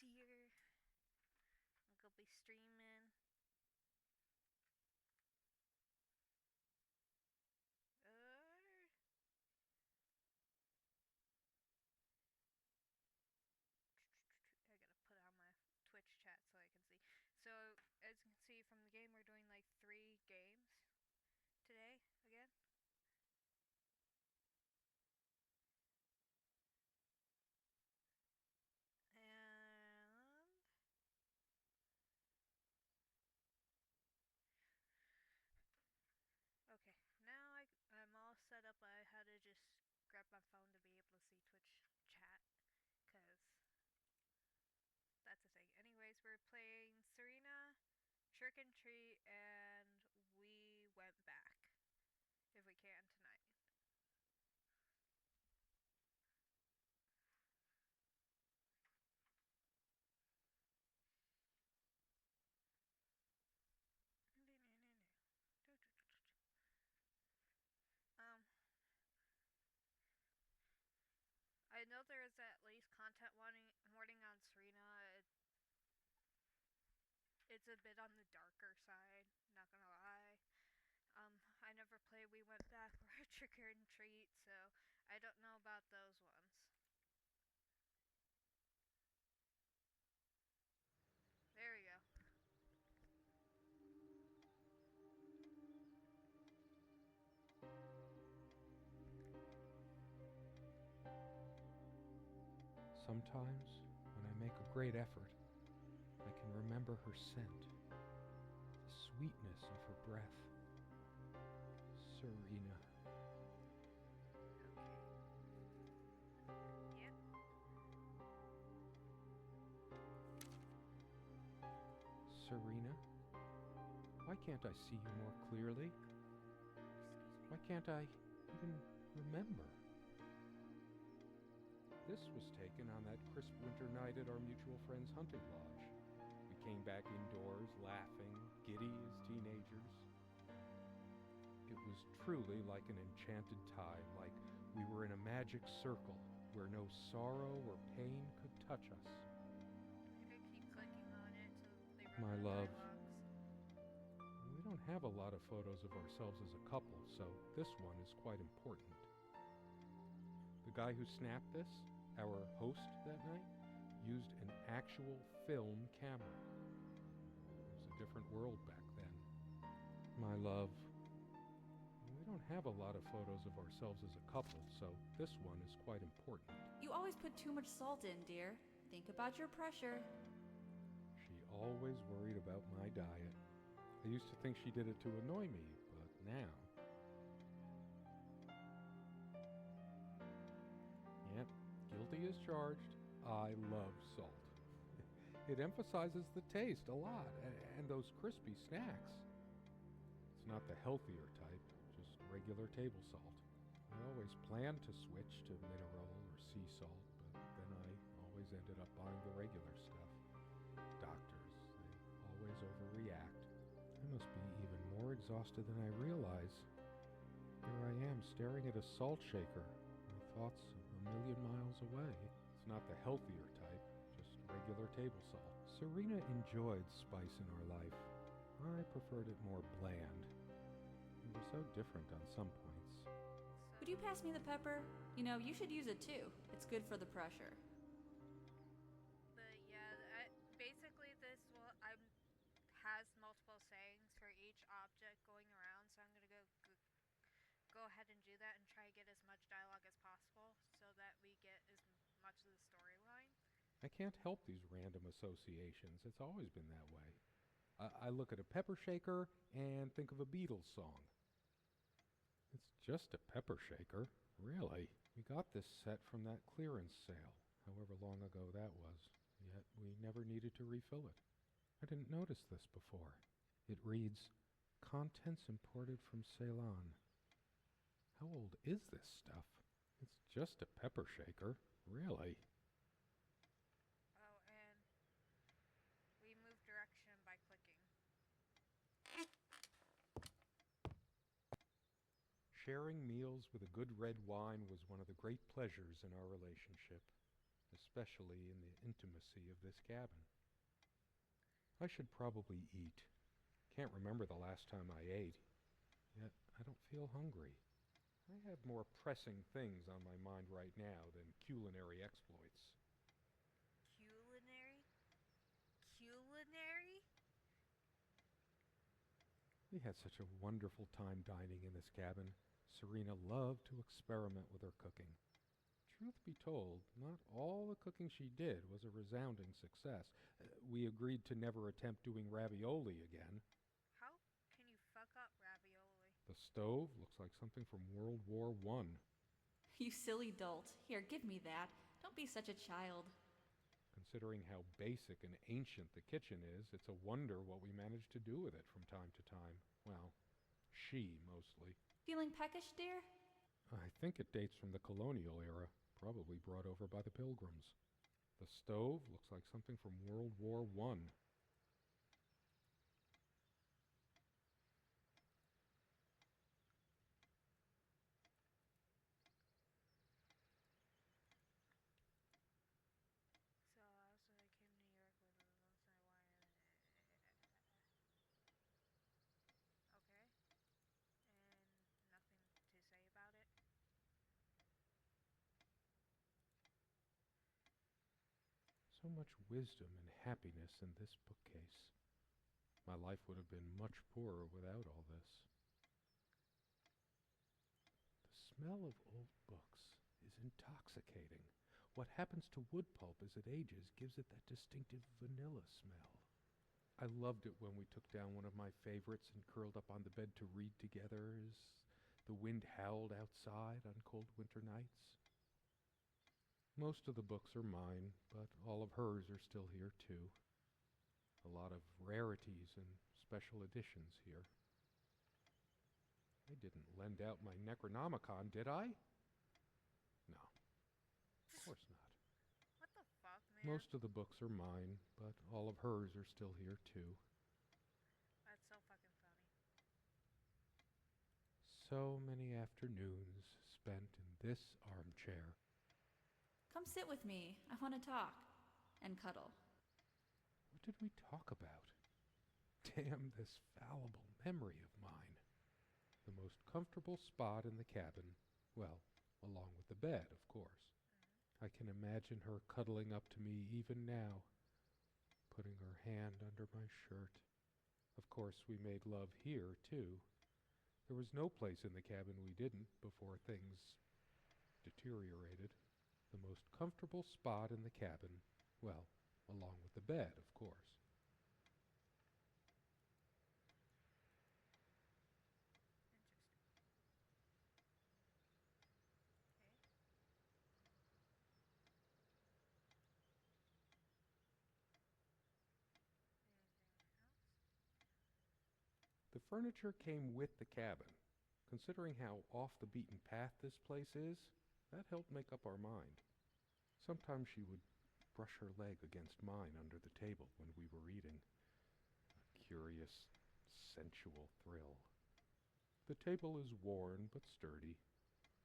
here. I'm gonna be streaming. Uh, I gotta put on my Twitch chat so I can see. So, as you can see from the game, we're doing like 3 games today again. And okay, now I'm all set up. I had to just grab my phone to be able to see Twitch chat, cause that's the thing. Anyways, we're playing Serena, Trick and Treat, and we went back if we can tonight. Um, I know there is at least content warning on Serena. It's a bit on the darker side, not gonna lie. I never played We Went Back or Trick or Treat, so I don't know about those ones. There we go. Sometimes, when I make a great effort, I can remember her scent, the sweetness of her breath. Serena. Okay. Yep. Serena? Why can't I see you more clearly? Excuse me. Why can't I even remember? This was taken on that crisp winter night at our mutual friend's hunting lodge. We came back indoors, laughing, giddy as teenagers. It was truly like an enchanted time, like we were in a magic circle where no sorrow or pain could touch us. You can keep clicking on it till they run My the love. dialogues. We don't have a lot of photos of ourselves as a couple, so this one is quite important. The guy who snapped this, our host that night, used an actual film camera. It was a different world back then. My love, we don't have a lot of photos of ourselves as a couple, so this one is quite important. You always put too much salt in, dear. Think about your pressure. She always worried about my diet. I used to think she did it to annoy me, but now... Yep, guilty as charged. I love salt. It emphasizes the taste a lot, and those crispy snacks. It's not the healthier type, just regular table salt. I always planned to switch to mineral or sea salt, but then I always ended up buying the regular stuff. Doctors, they always overreact. I must be even more exhausted than I realize. Here I am staring at a salt shaker, my thoughts a million miles away. It's not the healthier type, just regular table salt. Serena enjoyed spice in our life. I preferred it more bland. We were so different on some points. Would you pass me the pepper? You know, you should use it too. It's good for the pressure. But yeah, basically this has multiple sayings for each object going around, so I'm gonna go ahead and do that and try to get as much dialogue as possible so that we get as much of the storyline. I can't help these random associations. It's always been that way. I look at a pepper shaker and think of a Beatles song. It's just a pepper shaker, really. We got this set from that clearance sale, however long ago that was, yet we never needed to refill it. I didn't notice this before. It reads, "Contents imported from Ceylon." How old is this stuff? It's just a pepper shaker, really. Oh, and we move direction by clicking. Sharing meals with a good red wine was one of the great pleasures in our relationship. The especially in the intimacy of this cabin. I should probably eat. Can't remember the last time I ate, yet I don't feel hungry. I have more pressing things on my mind right now than culinary exploits. Culinary? Culinary? We had such a wonderful time dining in this cabin. Serena loved to experiment with her cooking. Truth be told, not all the cooking she did was a resounding success. We agreed to never attempt doing ravioli again. How can you fuck up ravioli? The stove looks like something from World War I. You silly dolt. Here, give me that. Don't be such a child. Considering how basic and ancient the kitchen is, it's a wonder what we managed to do with it from time to time. Well, she mostly. Feeling peckish, dear? I think it dates from the colonial era, probably brought over by the Pilgrims. The stove looks like something from World War I. So I also came to New York with a once in a while. Okay. And nothing to say about it. So much wisdom and happiness in this bookcase. My life would have been much poorer without all this. The smell of old books is intoxicating. What happens to wood pulp as it ages gives it that distinctive vanilla smell. I loved it when we took down one of my favorites and curled up on the bed to read together as the wind howled outside on cold winter nights. Most of the books are mine, but all of hers are still here too. A lot of rarities and special editions here. I didn't lend out my Necronomicon, did I? No, of course not. What the fuck, man? Most of the books are mine, but all of hers are still here too. That's so fucking funny. So many afternoons spent in this armchair. Come sit with me. I want to talk. And cuddle. What did we talk about? Damn this fallible memory of mine. The most comfortable spot in the cabin, well, along with the bed, of course. I can imagine her cuddling up to me even now, putting her hand under my shirt. Of course, we made love here, too. There was no place in the cabin we didn't before things deteriorated. The most comfortable spot in the cabin, well, along with the bed, of course. The furniture came with the cabin. Considering how off the beaten path this place is, that helped make up our mind. Sometimes she would brush her leg against mine under the table when we were eating. A curious, sensual thrill. The table is worn but sturdy,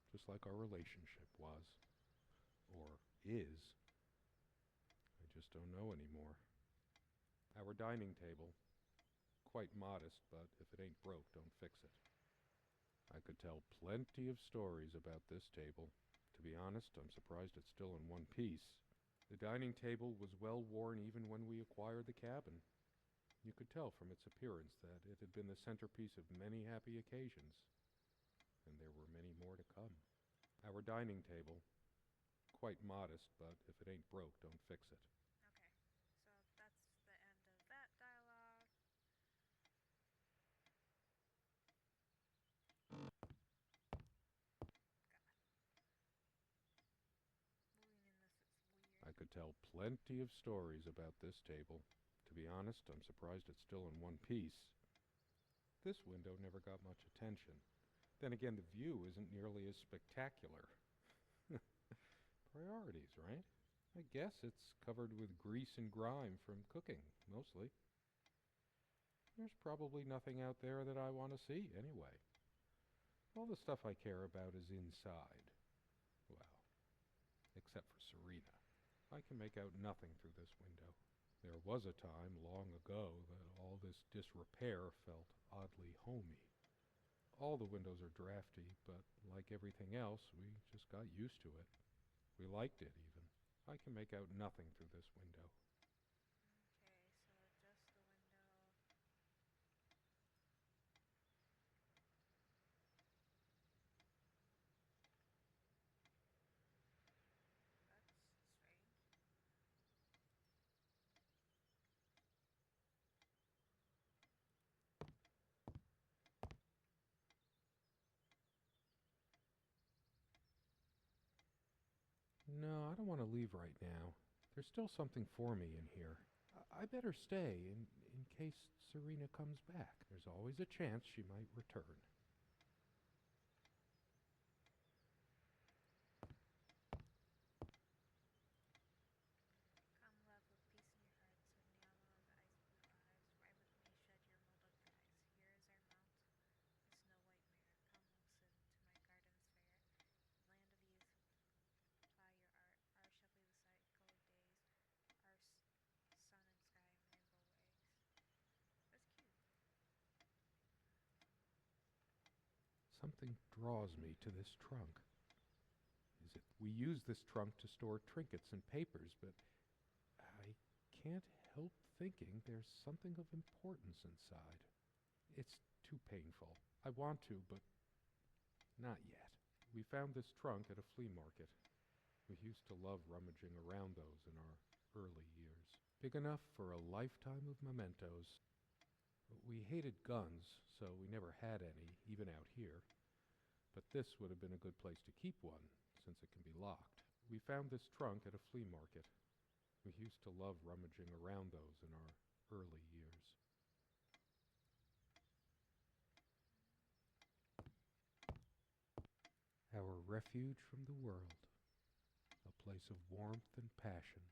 just like our relationship was. Or is. I just don't know anymore. Our dining table. Quite modest, but if it ain't broke, don't fix it. I could tell plenty of stories about this table. To be honest, I'm surprised it's still in one piece. The dining table was well worn even when we acquired the cabin. You could tell from its appearance that it had been the centerpiece of many happy occasions, and there were many more to come. Our dining table, quite modest, but if it ain't broke, don't fix it. Okay, so that's the end of that dialogue. Moving in this is weird. I could tell plenty of stories about this table. To be honest, I'm surprised it's still in one piece. This window never got much attention. Then again, the view isn't nearly as spectacular. Priorities, right? I guess it's covered with grease and grime from cooking, mostly. There's probably nothing out there that I want to see, anyway. All the stuff I care about is inside. Well, except for Serena. I can make out nothing through this window. There was a time long ago that all this disrepair felt oddly homey. All the windows are drafty, but like everything else, we just got used to it. We liked it, even. I can make out nothing through this window. Okay, so adjust the window. That's strange. No, I don't want to leave right now. There's still something for me in here. I better stay in case Serena comes back. There's always a chance she might return. Come love with peace in your heart, so Nyama of ice blue eyes. Ride with me, shed your muldock dyes. Here is our mount, the snow white mare. Come listen to my gardens fair. Land of youth, ply your art. Ours shall be the cycle of days. Our sun and sky and rainbow ways. That's cute. Something draws me to this trunk. Is it we use this trunk to store trinkets and papers, but I can't help thinking there's something of importance inside. It's too painful. I want to, but not yet. We found this trunk at a flea market. We used to love rummaging around those in our early years. Big enough for a lifetime of mementos. We hated guns, so we never had any, even out here. But this would have been a good place to keep one, since it can be locked. We found this trunk at a flea market. We used to love rummaging around those in our early years. Our refuge from the world, a place of warmth and passion.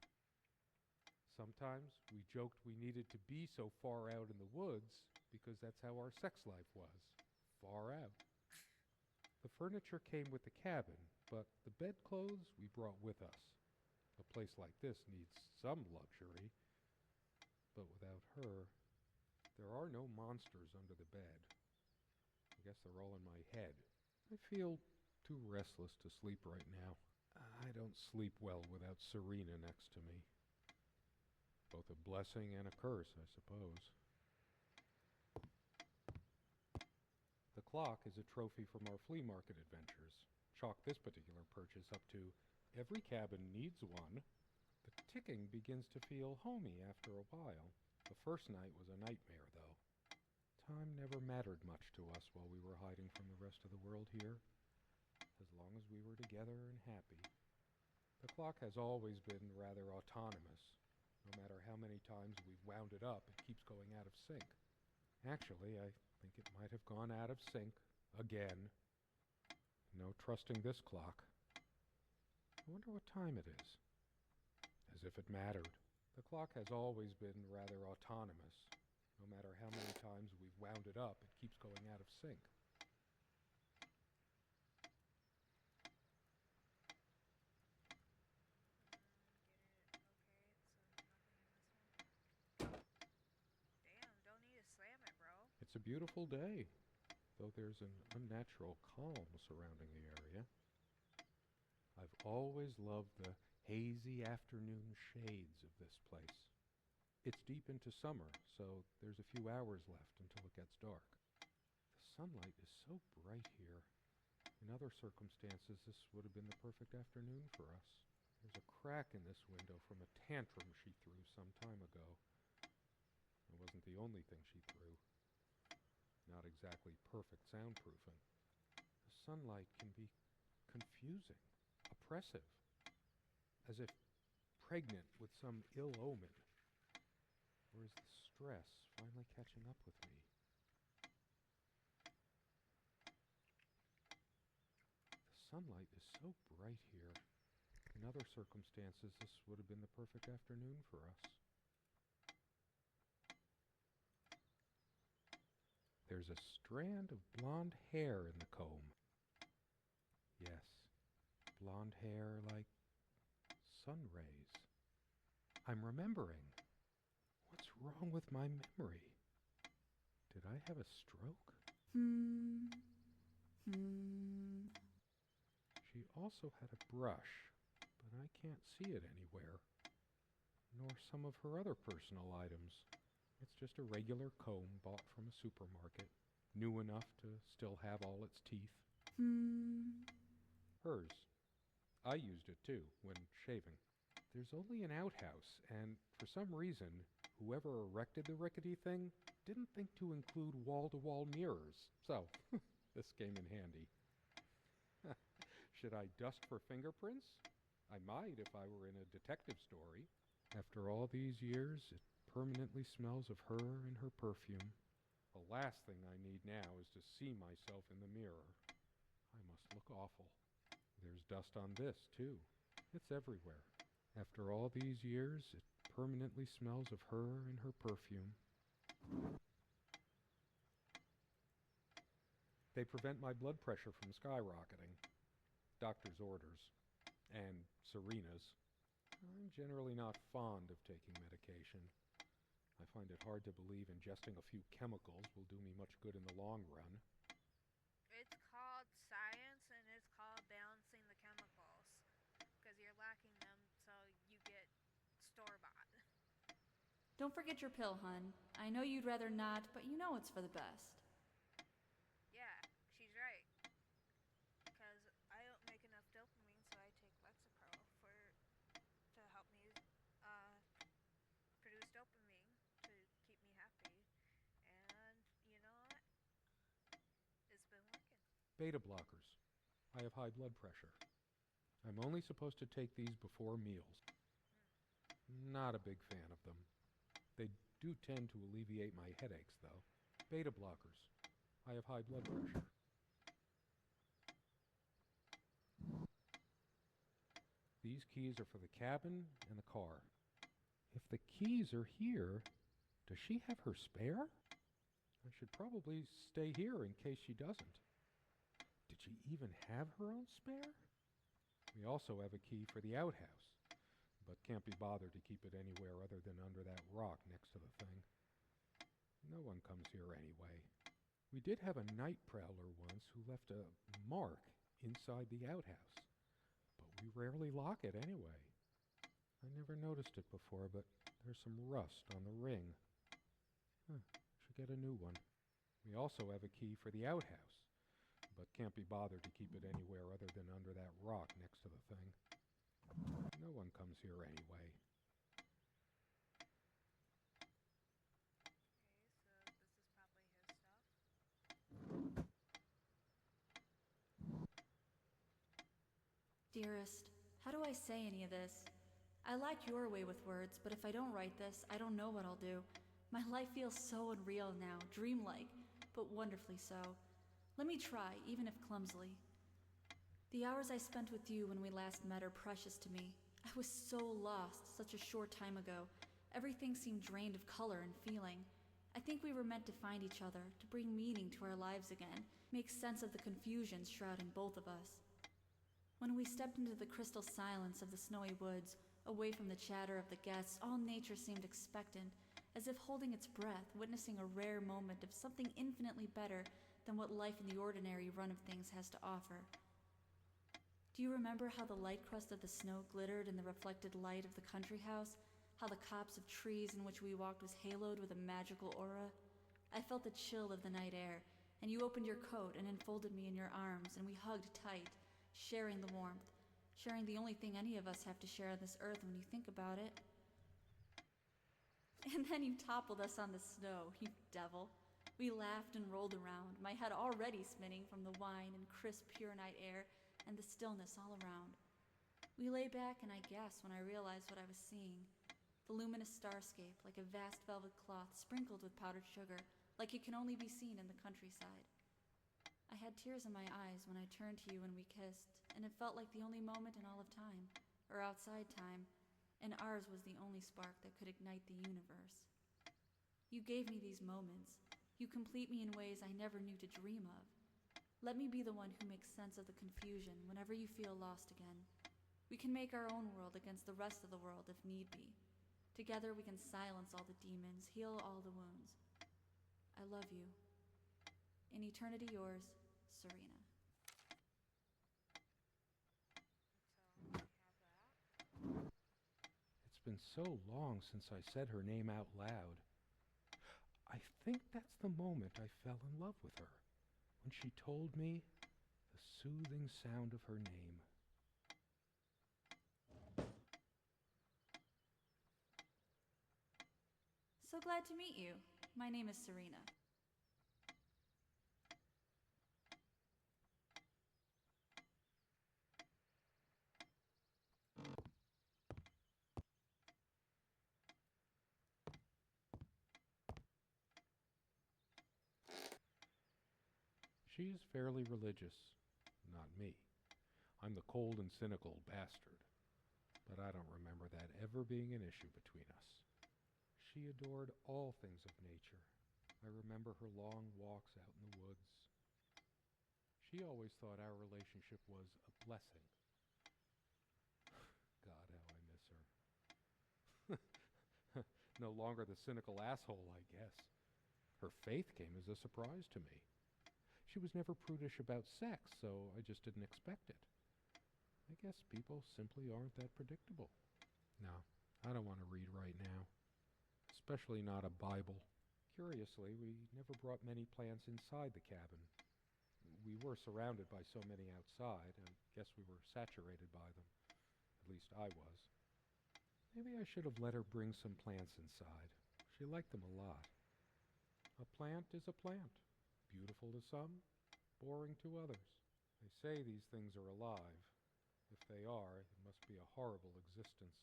Sometimes we joked we needed to be so far out in the woods because that's how our sex life was, far out. The furniture came with the cabin, but the bedclothes we brought with us. A place like this needs some luxury, but without her, there are no monsters under the bed. I guess they're all in my head. I feel too restless to sleep right now. I don't sleep well without Serena next to me. Both a blessing and a curse, I suppose. The clock is a trophy from our flea market adventures. Chalk this particular purchase up to every cabin needs one. The ticking begins to feel homey after a while. The first night was a nightmare, though. Time never mattered much to us while we were hiding from the rest of the world here, as long as we were together and happy. The clock has always been rather autonomous. No matter how many times we've wound it up, it keeps going out of sync. Actually, I think it might have gone out of sync again. No trusting this clock. I wonder what time it is. As if it mattered. The clock has always been rather autonomous. No matter how many times we've wound it up, it keeps going out of sync. Get it. Okay, so nothing in this one. Oh, damn, don't need to slam it, bro. It's a beautiful day, though there's an unnatural calm surrounding the area. I've always loved the hazy afternoon shades of this place. It's deep into summer, so there's a few hours left until it gets dark. The sunlight is so bright here. In other circumstances, this would have been the perfect afternoon for us. There's a crack in this window from a tantrum she threw some time ago. It wasn't the only thing she threw. Not exactly perfect soundproofing. The sunlight can be confusing, oppressive, as if pregnant with some ill omen. Or is the stress finally catching up with me? The sunlight is so bright here. In other circumstances, this would have been the perfect afternoon for us. There's a strand of blonde hair in the comb. Yes, blonde hair like sun rays. I'm remembering. What's wrong with my memory? Did I have a stroke? She also had a brush, but I can't see it anywhere, nor some of her other personal items. It's just a regular comb bought from a supermarket, new enough to still have all its teeth. Hers. I used it too, when shaving. There's only an outhouse, and for some reason, whoever erected the rickety thing didn't think to include wall-to-wall mirrors, so this came in handy. Should I dust for fingerprints? I might if I were in a detective story. After all these years, it permanently smells of her and her perfume. The last thing I need now is to see myself in the mirror. I must look awful. There's dust on this, too. It's everywhere. After all these years, it permanently smells of her and her perfume. They prevent my blood pressure from skyrocketing. Doctor's orders. And Serena's. I'm generally not fond of taking medication. I find it hard to believe ingesting a few chemicals will do me much good in the long run. It's called science and it's called balancing the chemicals. Because you're lacking them, so you get store bought. Don't forget your pill, hun. I know you'd rather not, but you know it's for the best. Yeah, she's right. Because I don't make enough dopamine, so I take Lexapro to help me produce dopamine to keep me happy. And you know what? It's been working. Beta blockers. I have high blood pressure. I'm only supposed to take these before meals. Not a big fan of them. They do tend to alleviate my headaches, though. Beta blockers. I have high blood pressure. These keys are for the cabin and the car. If the keys are here, does she have her spare? I should probably stay here in case she doesn't. Did she even have her own spare? We also have a key for the outhouse, but can't be bothered to keep it anywhere other than under that rock next to the thing. No one comes here anyway. We did have a night prowler once who left a mark inside the outhouse, but we rarely lock it anyway. I never noticed it before, but there's some rust on the ring. Should get a new one. We also have a key for the outhouse, but can't be bothered to keep it anywhere other than under that rock next to the thing. No one comes here anyway. Okay, so this is probably his stuff. Dearest, how do I say any of this? I like your way with words, but if I don't write this, I don't know what I'll do. My life feels so unreal now, dreamlike, but wonderfully so. Let me try, even if clumsily. The hours I spent with you when we last met are precious to me. I was so lost such a short time ago. Everything seemed drained of color and feeling. I think we were meant to find each other, to bring meaning to our lives again, make sense of the confusion shrouding both of us. When we stepped into the crystal silence of the snowy woods, away from the chatter of the guests, all nature seemed expectant, as if holding its breath, witnessing a rare moment of something infinitely better than what life in the ordinary run of things has to offer. Do you remember how the light crust of the snow glittered in the reflected light of the country house? How the copse of trees in which we walked was haloed with a magical aura? I felt the chill of the night air, and you opened your coat and enfolded me in your arms, and we hugged tight, sharing the warmth, sharing the only thing any of us have to share on this earth when you think about it. And then you toppled us on the snow, you devil. We laughed and rolled around, my head already spinning from the wine and crisp, pure night air and the stillness all around. We lay back, and I gasped when I realized what I was seeing. The luminous starscape, like a vast velvet cloth sprinkled with powdered sugar, like it can only be seen in the countryside. I had tears in my eyes when I turned to you and we kissed, and it felt like the only moment in all of time, or outside time, and ours was the only spark that could ignite the universe. You gave me these moments. You complete me in ways I never knew to dream of. Let me be the one who makes sense of the confusion whenever you feel lost again. We can make our own world against the rest of the world if need be. Together we can silence all the demons, heal all the wounds. I love you. In eternity yours, Serena. So we have that. It's been so long since I said her name out loud. I think that's the moment I fell in love with her, when she told me the soothing sound of her name. So glad to meet you. My name is Serena. She is fairly religious. Not me. I'm the cold and cynical bastard. But I don't remember that ever being an issue between us. She adored all things of nature. I remember her long walks out in the woods. She always thought our relationship was a blessing. God, how I miss her. No longer the cynical asshole, I guess. Her faith came as a surprise to me. She was never prudish about sex, so I just didn't expect it. I guess people simply aren't that predictable. No, I don't want to read right now. Especially not a Bible. Curiously, we never brought many plants inside the cabin. We were surrounded by so many outside, I guess we were saturated by them. At least I was. Maybe I should have let her bring some plants inside. She liked them a lot. A plant is a plant. Beautiful to some, boring to others. They say these things are alive. If they are, it must be a horrible existence,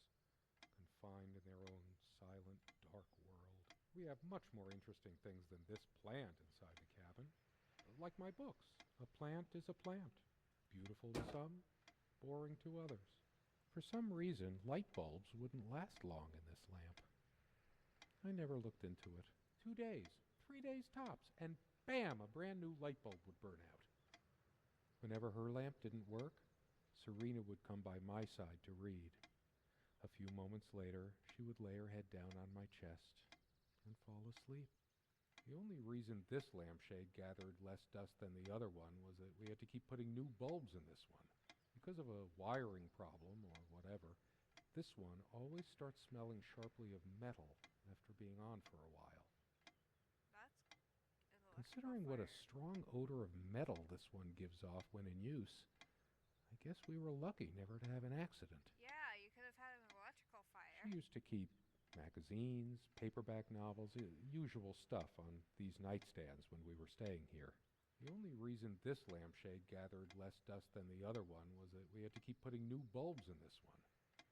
confined in their own silent, dark world. We have much more interesting things than this plant inside the cabin. Like my books. A plant is a plant. Beautiful to some, boring to others. For some reason, light bulbs wouldn't last long in this lamp. I never looked into it. 2 days, 3 days tops, and bam, a brand new light bulb would burn out. Whenever her lamp didn't work, Serena would come by my side to read. A few moments later, she would lay her head down on my chest and fall asleep. The only reason this lampshade gathered less dust than the other one was that we had to keep putting new bulbs in this one. Because of a wiring problem or whatever, this one always starts smelling sharply of metal after being on for a while. That's an electrical Considering what a fire. strong odor of metal this one gives off when in use, I guess we were lucky never to have an accident. Yeah, you could have had an electrical fire. She used to keep magazines, paperback novels, usual stuff on these nightstands when we were staying here. The only reason this lampshade gathered less dust than the other one was that we had to keep putting new bulbs in this one. Okay.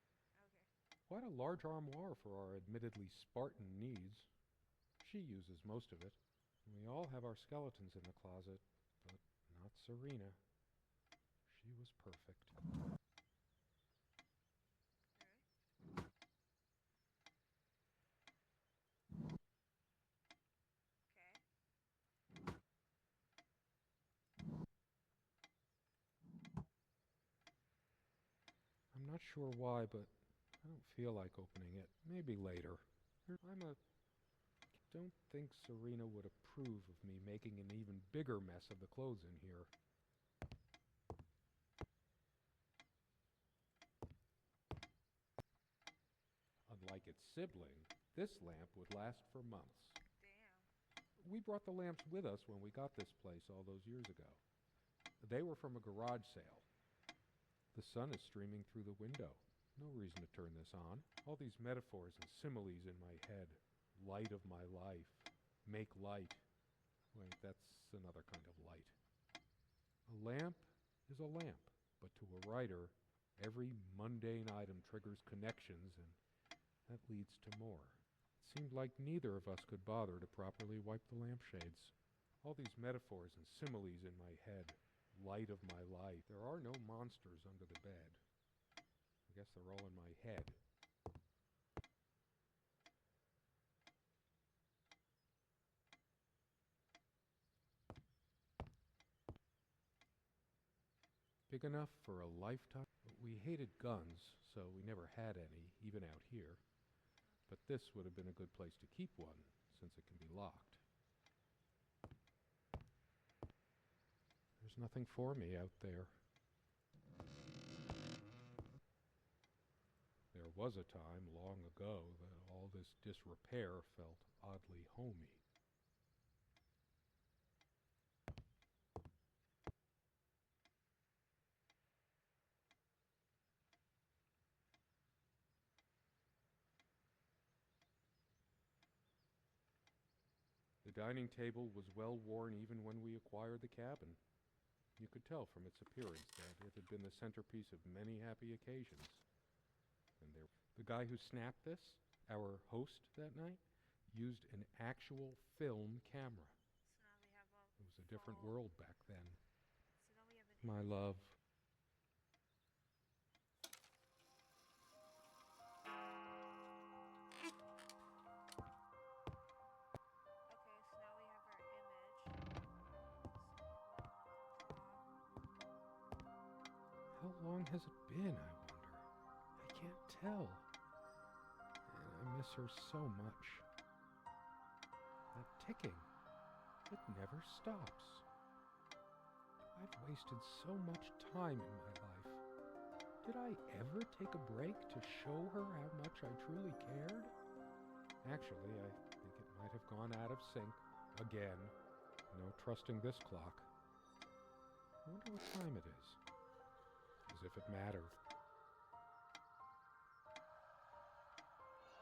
Quite a large armoire for our admittedly Spartan needs. She uses most of it. We all have our skeletons in the closet, but not Serena. She was perfect. Really? Okay. I'm not sure why, but I don't feel like opening it. Maybe later. Don't think Serena would approve of me making an even bigger mess of the clothes in here. Unlike its sibling, this lamp would last for months. Damn. We brought the lamps with us when we got this place all those years ago. They were from a garage sale. The sun is streaming through the window. No reason to turn this on. All these metaphors and similes in my head. Light of my life. Make light. Wait, that's another kind of light. A lamp is a lamp, but to a writer, every mundane item triggers connections, and that leads to more. It seemed like neither of us could bother to properly wipe the lampshades. All these metaphors and similes in my head. Light of my life. There are no monsters under the bed. I guess they're all in my head. Big enough for a lifetime. We hated guns, so we never had any, even out here. but this would have been a good place to keep one, since it can be locked. There's nothing for me out there. There was a time long ago that all this disrepair felt oddly homey. The dining table was well worn even when we acquired the cabin. You could tell from its appearance that it had been the centerpiece of many happy occasions. And the guy who snapped this, our host that night, used an actual film camera. So now we have a It was a different world back then. So now we have an My love. Okay, so now we have our image. How long has it been, I wonder? I can't tell. And I miss her so much. That ticking, it never stops. I've wasted so much time in my life. Did I ever take a break to show her how much I truly cared? Actually, I think it might have gone out of sync again. No trusting this clock. I wonder what time it is. As if it mattered.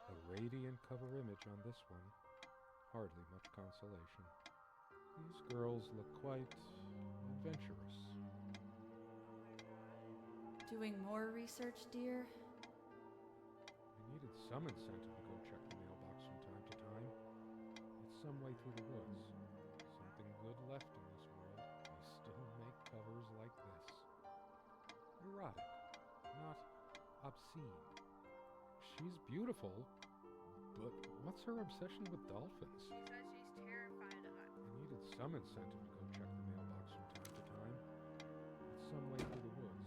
A radiant cover image on this one. Hardly much consolation. These girls look quite adventurous. Doing more research, dear? I needed some incentive to go check the mailbox from time to time. It's some way through the woods. Something good left in this world. They still make covers like this. Erotic, not obscene. She's beautiful, but what's her obsession with dolphins? She says she's terrified of it. I needed some incentive to go check the mailbox from time to time. It's some way through the woods.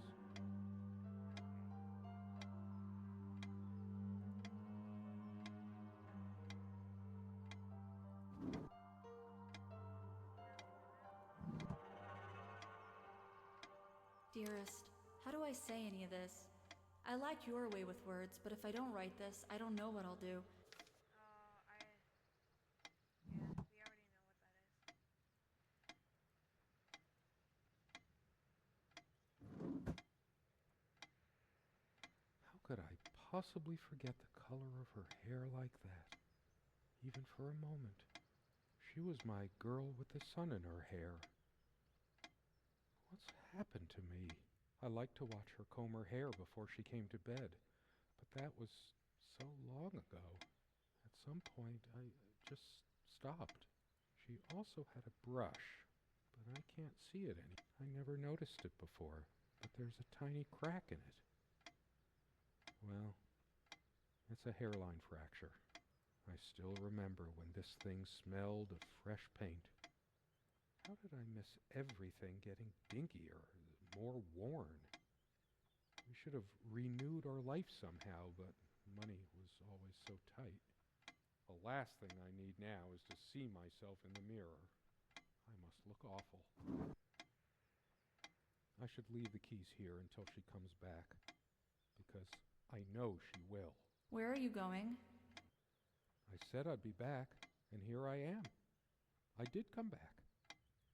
Dearest, how do I say any of this? I like your way with words, but if I don't write this, I don't know what I'll do. Yeah, we already know what that is. How could I possibly forget the color of her hair like that? Even for a moment. She was my girl with the sun in her hair. What's happened to me? I liked to watch her comb her hair before she came to bed, but that was so long ago. At some point, I just stopped. She also had a brush, but I can't see it any. I never noticed it before, but there's a tiny crack in it. Well, it's a hairline fracture. I still remember when this thing smelled of fresh paint. How did I miss everything getting dinkier, more worn? We should have renewed our life somehow, but money was always so tight. The last thing I need now is to see myself in the mirror. I must look awful. I should leave the keys here until she comes back, because I know she will. Where are you going? I said I'd be back, and here I am. I did come back.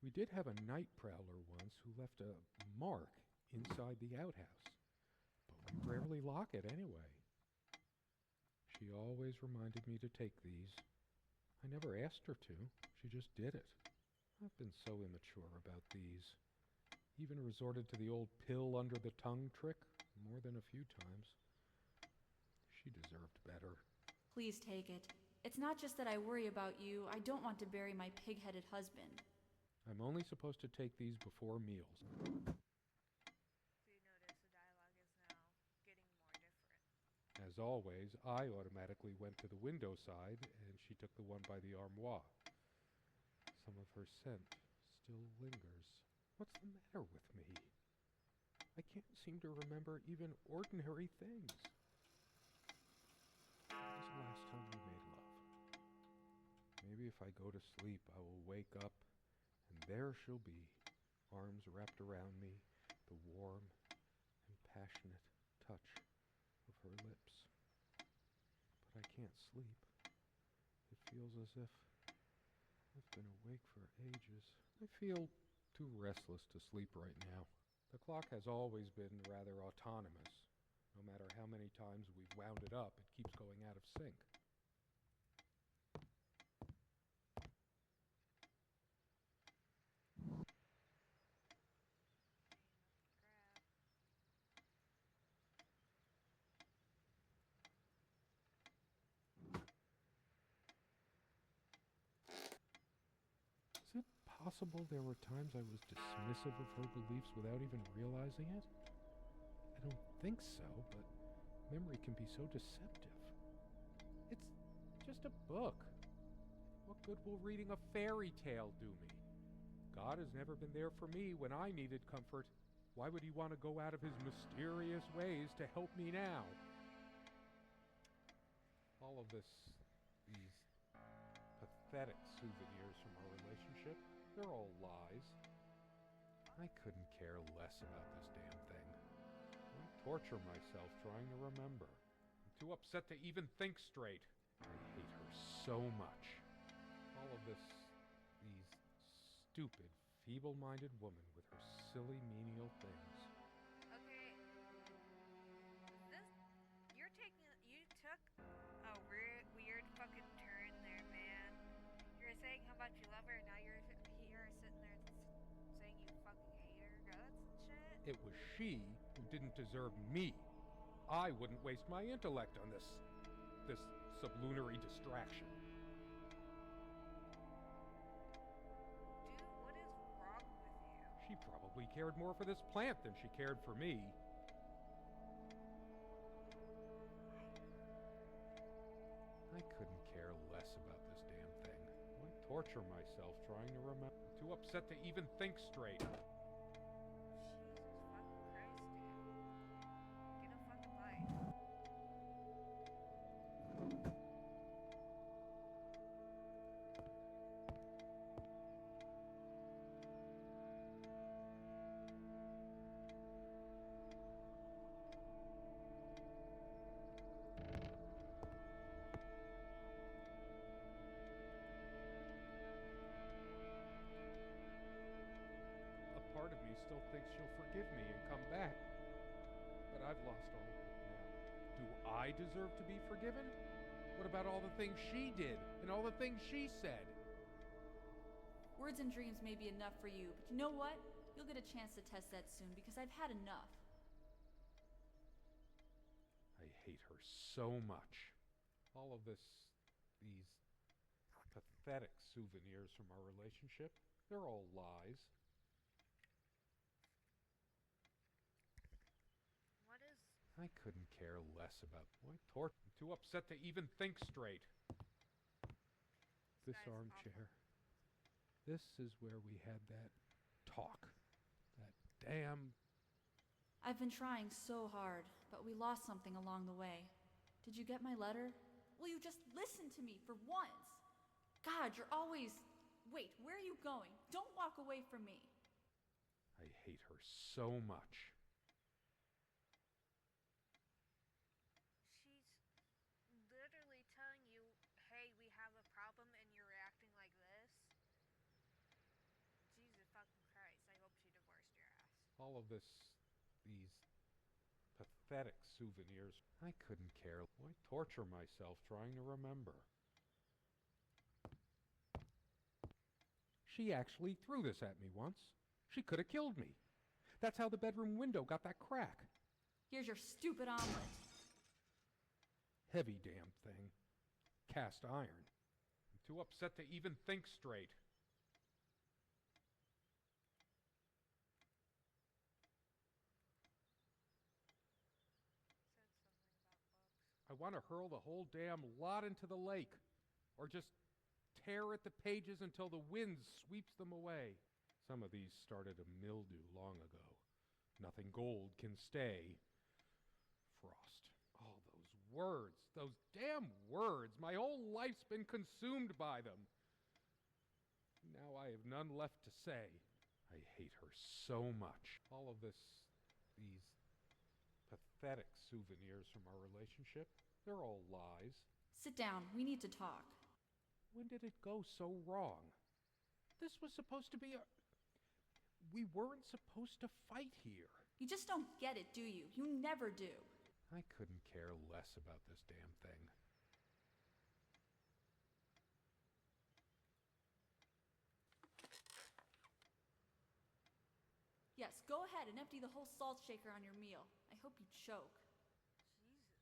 We did have a night prowler once who left a mark inside the outhouse, but we rarely lock it anyway. She always reminded me to take these. I never asked her to. She just did it. I've been so immature about these. Even resorted to the old pill under the tongue trick more than a few times. She deserved better. Please take it. It's not just that I worry about you. I don't want to bury my pig-headed husband. I'm only supposed to take these before meals. So you notice the dialogue is now getting more different. As always, I automatically went to the window side, and she took the one by the armoire. Some of her scent still lingers. What's the matter with me? I can't seem to remember even ordinary things. When was the last time Maybe if I go to sleep, I will wake up, and there she'll be, arms wrapped around me, the warm and passionate touch of her lips. But I can't sleep. It feels as if I've been awake for ages. I feel too restless to sleep right now. The clock has always been rather autonomous. No matter how many times we've wound it up, it keeps going out of sync. Is it possible there were times I was dismissive of her beliefs without even realizing it? I don't think so, but memory can be so deceptive. It's just a book. What good will reading a fairy tale do me? God has never been there for me when I needed comfort. Why would he want to go out of his mysterious ways to help me now? All of these pathetic souvenirs from our relationship, they're all lies. I couldn't care less about this damn thing. I torture myself trying to remember. I'm too upset to even think straight. I hate her so much. All of these stupid, feeble-minded woman with her silly, menial things. Okay, you took a weird fucking turn there, man. You were saying how much you love her, and now you're here sitting there saying you fucking hate her guts and shit? It was she who didn't deserve me. I wouldn't waste my intellect on this sublunary distraction. Dude, what is wrong with you? She probably cared more for this plant than she cared for me. I couldn't care less about this damn thing. I torture myself trying to remember. I'm too upset to even think straight. Jesus fucking Christ, dude. Get a fucking life. A part of me still thinks she'll forgive me and come back. But I've lost all of it now. Do I deserve to be forgiven? What about all the things she did and all the things she said? Words and dreams may be enough for you, but you know what? You'll get a chance to test that soon because I've had enough. I hate her so much. All of these pathetic souvenirs from our relationship, they're all lies. What is... I couldn't care less about I'm too upset to even think straight. This guy's armchair. This is where we had that talk. That damn... I've been trying so hard, but we lost something along the way. Did you get my letter? Will you just listen to me for once? God, you're always... Wait, where are you going? Don't walk away from me. I hate her so much. She's literally telling you, hey, we have a problem and you're reacting like this? Jesus fucking Christ, I hope she divorced your ass. All of these pathetic souvenirs. I couldn't care. Why torture myself trying to remember? She actually threw this at me once. She could have killed me. That's how the bedroom window got that crack. Here's your stupid omelet. Heavy damn thing. Cast iron. I'm too upset to even think straight. Said something about books. I want to hurl the whole damn lot into the lake. Or just tear at the pages until the wind sweeps them away. Some of these started a mildew long ago. Nothing gold can stay. Frost. All those words. Those damn words. My whole life's been consumed by them. Now I have none left to say. I hate her so much. All of these pathetic souvenirs from our relationship, they're all lies. Sit down. We need to talk. When did it go so wrong? This was supposed to be a... We weren't supposed to fight here. You just don't get it, do you? You never do. I couldn't care less about this damn thing. Yes, go ahead and empty the whole salt shaker on your meal. I hope you choke. Jesus.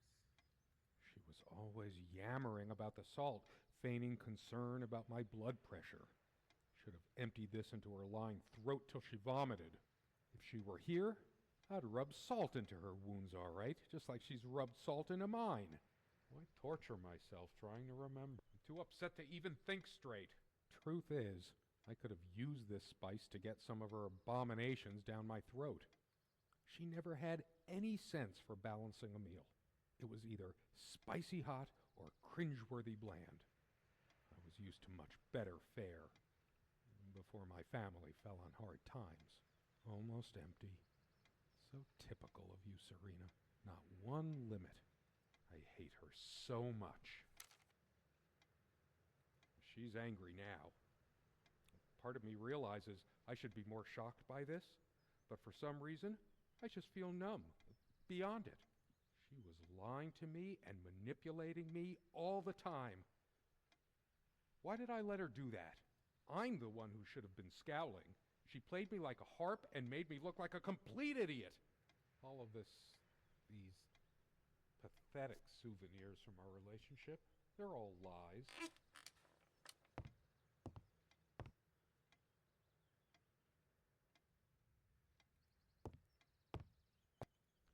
She was always yammering about the salt, feigning concern about my blood pressure. Should have emptied this into her lying throat till she vomited. If she were here, I'd rub salt into her wounds, all right, just like she's rubbed salt into mine. Why torture myself trying to remember? I'm too upset to even think straight. Truth is, I could have used this spice to get some of her abominations down my throat. She never had any sense for balancing a meal. It was either spicy hot or cringeworthy bland. I was used to much better fare before my family fell on hard times. Almost empty. So typical of you, Serena. Not one limit. I hate her so much. She's angry now. Part of me realizes I should be more shocked by this, but for some reason, I just feel numb, beyond it. She was lying to me and manipulating me all the time. Why did I let her do that? I'm the one who should have been scowling. She played me like a harp and made me look like a complete idiot. All of these pathetic souvenirs from our relationship, they're all lies.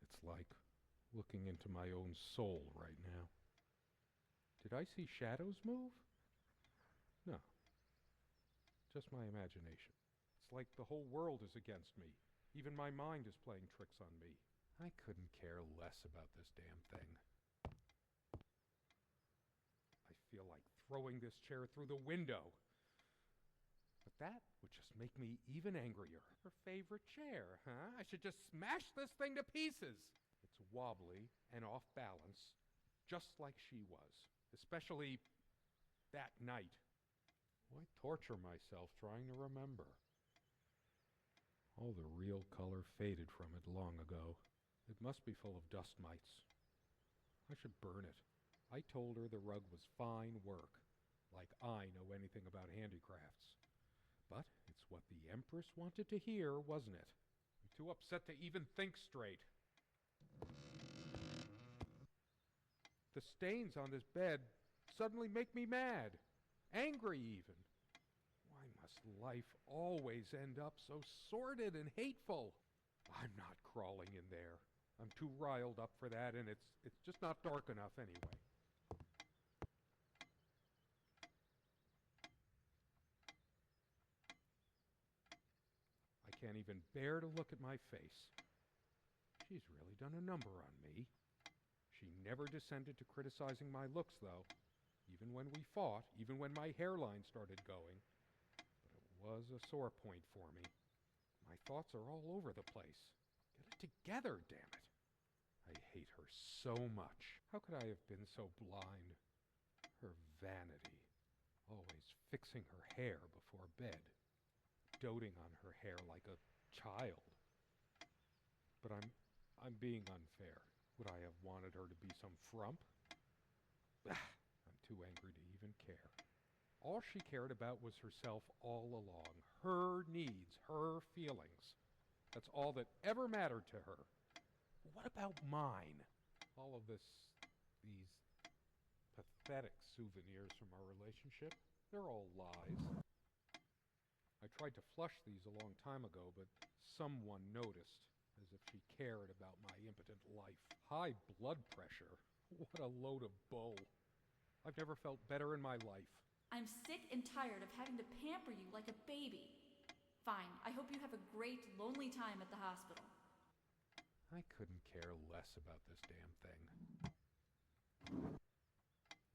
It's like looking into my own soul right now. Did I see shadows move? No. Just my imagination. It's like the whole world is against me. Even my mind is playing tricks on me. I couldn't care less about this damn thing. I feel like throwing this chair through the window. But that would just make me even angrier. Her favorite chair, huh? I should just smash this thing to pieces. It's wobbly and off balance, just like she was. Especially that night. Why torture myself trying to remember? All the real color faded from it long ago. It must be full of dust mites. I should burn it. I told her the rug was fine work, like I know anything about handicrafts. But it's what the Empress wanted to hear, wasn't it? I'm too upset to even think straight. The stains on this bed suddenly make me mad. Angry even. Why must life always end up so sordid and hateful? I'm not crawling in there. I'm too riled up for that, and it's just not dark enough anyway. I can't even bear to look at my face. She's really done a number on me. She never descended to criticizing my looks, though. Even when we fought, even when my hairline started going. But it was a sore point for me. My thoughts are all over the place. Get it together, damn it. I hate her so much. How could I have been so blind? Her vanity. Always fixing her hair before bed. Doting on her hair like a child. But I'm being unfair. Would I have wanted her to be some frump? I'm too angry to even care. All she cared about was herself all along. Her needs, her feelings. That's all that ever mattered to her. What about mine? All of these pathetic souvenirs from our relationship, they're all lies. I tried to flush these a long time ago, but someone noticed, as if she cared about my impotent life. High blood pressure? What a load of bull. I've never felt better in my life. I'm sick and tired of having to pamper you like a baby. Fine, I hope you have a great, lonely time at the hospital. I couldn't care less about this damn thing.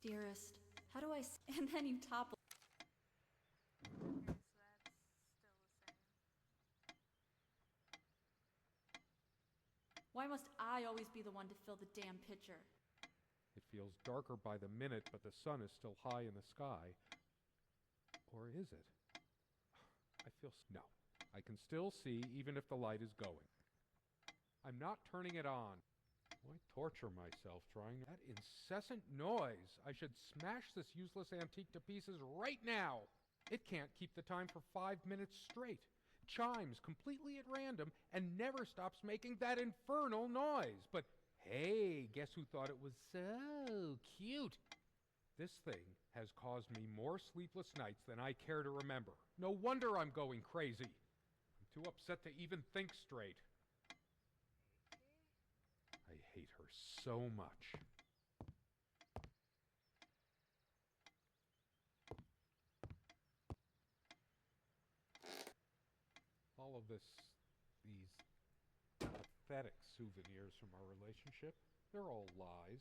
Dearest, how do I... And then you topple... Why must I always be the one to fill the damn pitcher? It feels darker by the minute, but the sun is still high in the sky. Or is it? I feel... No. I can still see even if the light is going. I'm not turning it on. Why torture myself trying that incessant noise? I should smash this useless antique to pieces right now. It can't keep the time for 5 minutes straight. Chimes completely at random and never stops making that infernal noise. But hey, guess who thought it was so cute? This thing has caused me more sleepless nights than I care to remember. No wonder I'm going crazy. I'm too upset to even think straight. I hate her so much. All of these pathetic souvenirs from our relationship, they're all lies.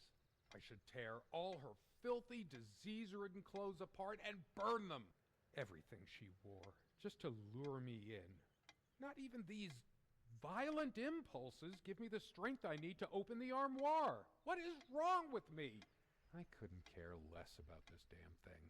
I should tear all her filthy, disease-ridden clothes apart and burn them. Everything she wore, just to lure me in. Not even these violent impulses give me the strength I need to open the armoire. What is wrong with me? I couldn't care less about this damn thing.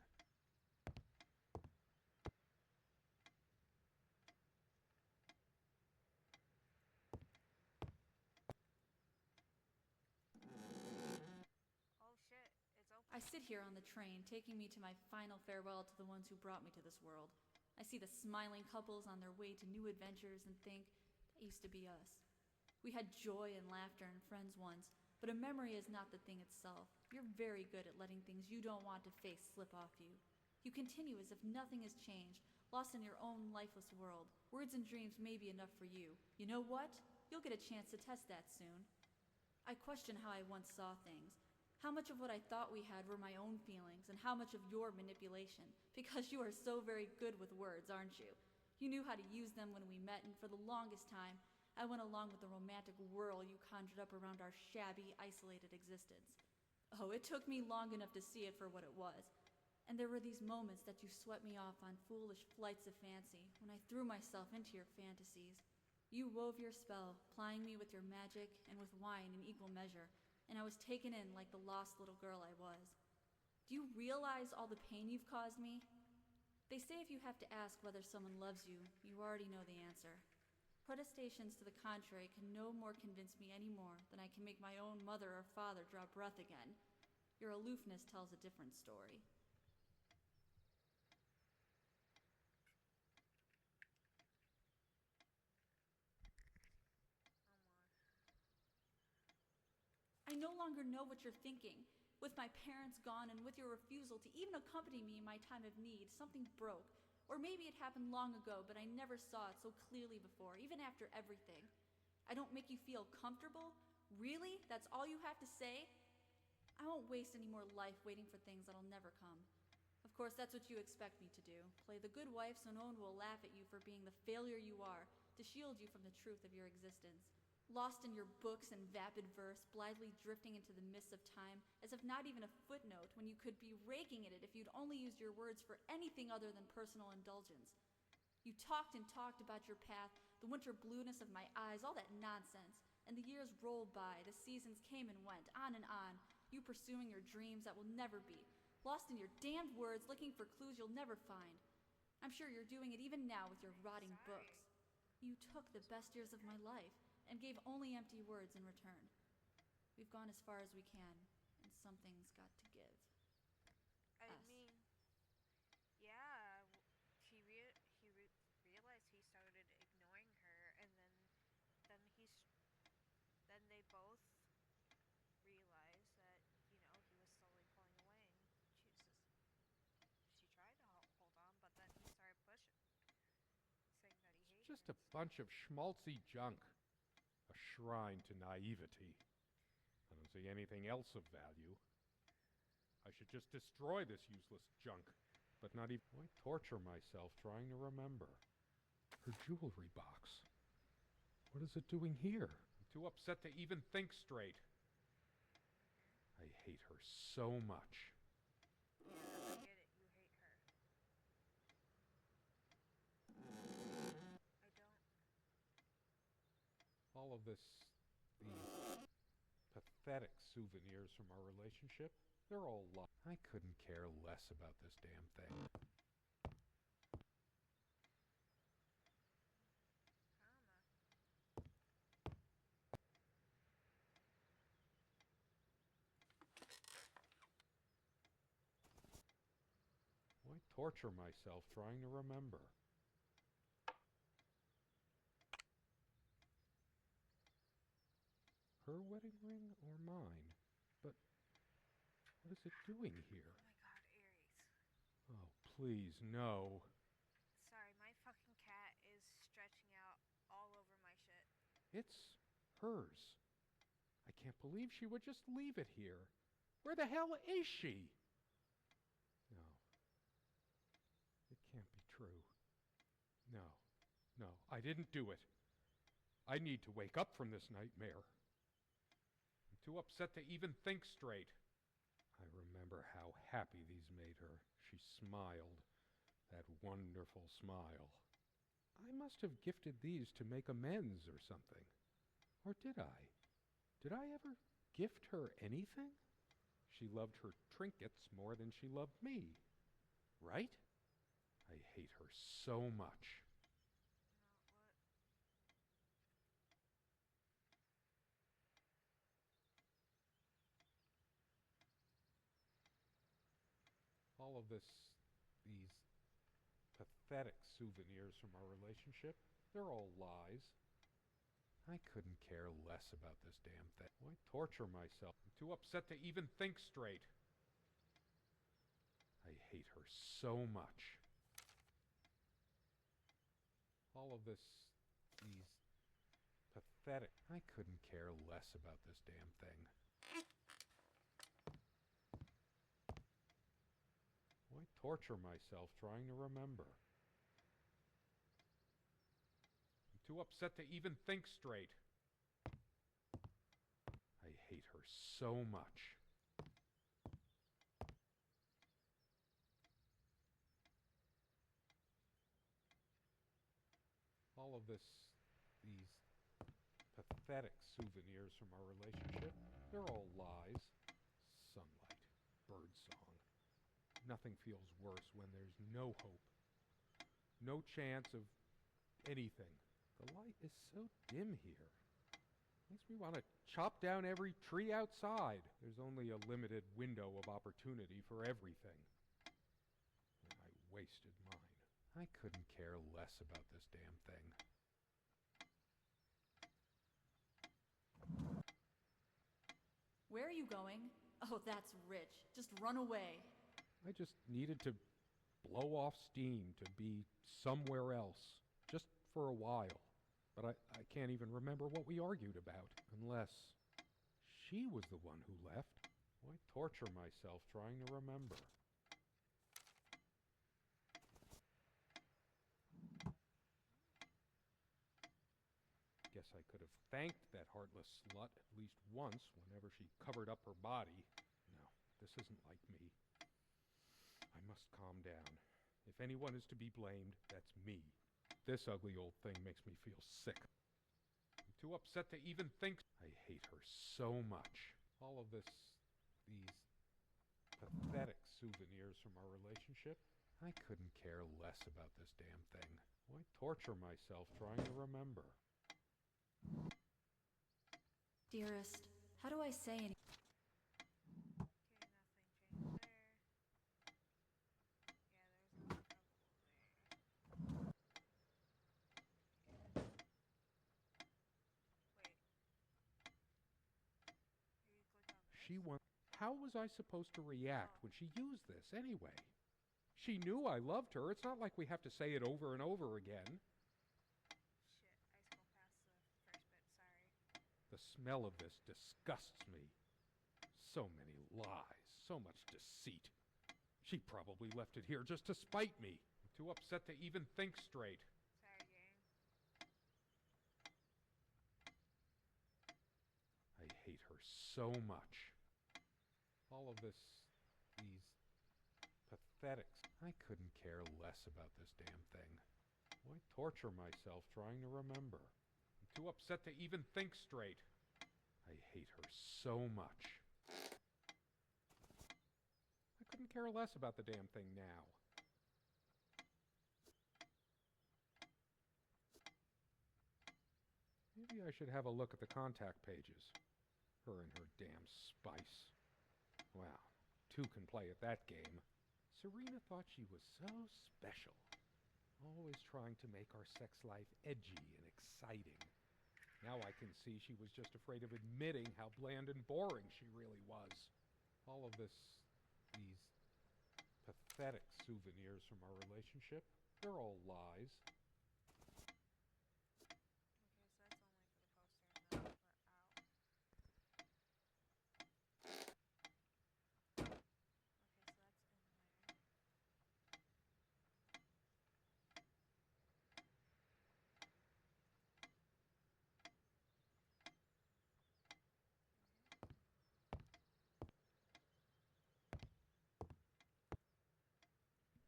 Oh shit, it's open. I sit here on the train, taking me to my final farewell to the ones who brought me to this world. I see the smiling couples on their way to new adventures and think, that used to be us. We had joy and laughter and friends once, but a memory is not the thing itself. You're very good at letting things you don't want to face slip off you. You continue as if nothing has changed, lost in your own lifeless world. Words and dreams may be enough for you. You know what? You'll get a chance to test that soon. I question how I once saw things. How much of what I thought we had were my own feelings, and how much of your manipulation, because you are so very good with words, aren't you? You knew how to use them when we met, and for the longest time, I went along with the romantic whirl you conjured up around our shabby, isolated existence. Oh, it took me long enough to see it for what it was. And there were these moments that you swept me off on foolish flights of fancy, when I threw myself into your fantasies. You wove your spell, plying me with your magic and with wine in equal measure, and I was taken in like the lost little girl I was. Do you realize all the pain you've caused me? They say if you have to ask whether someone loves you, you already know the answer. Protestations to the contrary can no more convince me any more than I can make my own mother or father draw breath again. Your aloofness tells a different story. I no longer know what you're thinking. With my parents gone and with your refusal to even accompany me in my time of need, something broke. Or maybe it happened long ago, but I never saw it so clearly before, even after everything. I don't make you feel comfortable? Really? That's all you have to say? I won't waste any more life waiting for things that'll never come. Of course, that's what you expect me to do. Play the good wife so no one will laugh at you for being the failure you are, to shield you from the truth of your existence. Lost in your books and vapid verse, blithely drifting into the mists of time, as if not even a footnote when you could be raking at it if you'd only used your words for anything other than personal indulgence. You talked and talked about your path, the winter blueness of my eyes, all that nonsense. And the years rolled by, the seasons came and went, on and on, you pursuing your dreams that will never be, lost in your damned words, looking for clues you'll never find. I'm sure you're doing it even now with your rotting books. You took the best years of my life and gave only empty words in return. We've gone as far as we can, and something's got to give. I Us. mean, yeah, he realized he started ignoring her, and then he's then they both realized that he was slowly pulling away, and she tried to hold on, but then he started pushing, saying that he It's hated just her a and stuff. bunch of schmaltzy junk. A shrine to naivety. I don't see anything else of value. I should just destroy this useless junk, but not even... Why torture myself trying to remember? Her jewelry box. What is it doing here? I'm too upset to even think straight. I hate her so much. Yeah, I get it. You hate her. I don't. All of these pathetic souvenirs from our relationship, they're all lies. I couldn't care less about this damn thing. Why torture myself trying to remember? Her wedding ring or mine? But what is it doing here? Oh my god, Aries. Oh, please, no. Sorry, my fucking cat is stretching out all over my shit. It's hers. I can't believe she would just leave it here. Where the hell is she? No. It can't be true. No. No, I didn't do it. I need to wake up from this nightmare. I'm too upset to even think straight. I remember how happy these made her. She smiled. That wonderful smile. I must have gifted these to make amends or something. Or did I? Did I ever gift her anything? She loved her trinkets more than she loved me. Right? I hate her so much. All of these pathetic souvenirs from our relationship, they're all lies. I couldn't care less about this damn thing. Why torture myself? I'm too upset to even think straight. I hate her so much. All of these pathetic. I couldn't care less about this damn thing. Why torture myself trying to remember? I'm too upset to even think straight. I hate her so much. All of these pathetic souvenirs from our relationship, they're all lies. Sunlight, birdsong. Nothing feels worse when there's no hope. No chance of anything. The light is so dim here. Makes me want to chop down every tree outside. There's only a limited window of opportunity for everything. And I wasted mine. I couldn't care less about this damn thing. Where are you going? Oh, that's rich. Just run away. I just needed to blow off steam, to be somewhere else, just for a while. But I can't even remember what we argued about, unless she was the one who left. Why torture myself trying to remember? Guess I could have thanked that heartless slut at least once whenever she covered up her body. No, this isn't like me. I must calm down. If anyone is to be blamed, that's me. This ugly old thing makes me feel sick. I'm too upset to even think. I hate her so much. All of these pathetic souvenirs from our relationship, I couldn't care less about this damn thing. Why torture myself trying to remember? Dearest, how do I say anything? She won. How was I supposed to react when she used this anyway? She knew I loved her. It's not like we have to say it over and over again. Shit, I scrolled past the first bit, sorry. The smell of this disgusts me. So many lies, so much deceit. She probably left it here just to spite me. I'm too upset to even think straight. Sorry, gang. I hate her so much. All of these pathetics. I couldn't care less about this damn thing. Why torture myself trying to remember? I'm too upset to even think straight. I hate her so much. I couldn't care less about the damn thing now. Maybe I should have a look at the contact pages. Her and her damn spice. Wow, two can play at that game. Serna thought she was so special. Always trying to make our sex life edgy and exciting. Now I can see she was just afraid of admitting how bland and boring she really was. All of these pathetic souvenirs from our relationship, they're all lies. Okay, so that's only for the poster and the ow. Okay, so that's in there.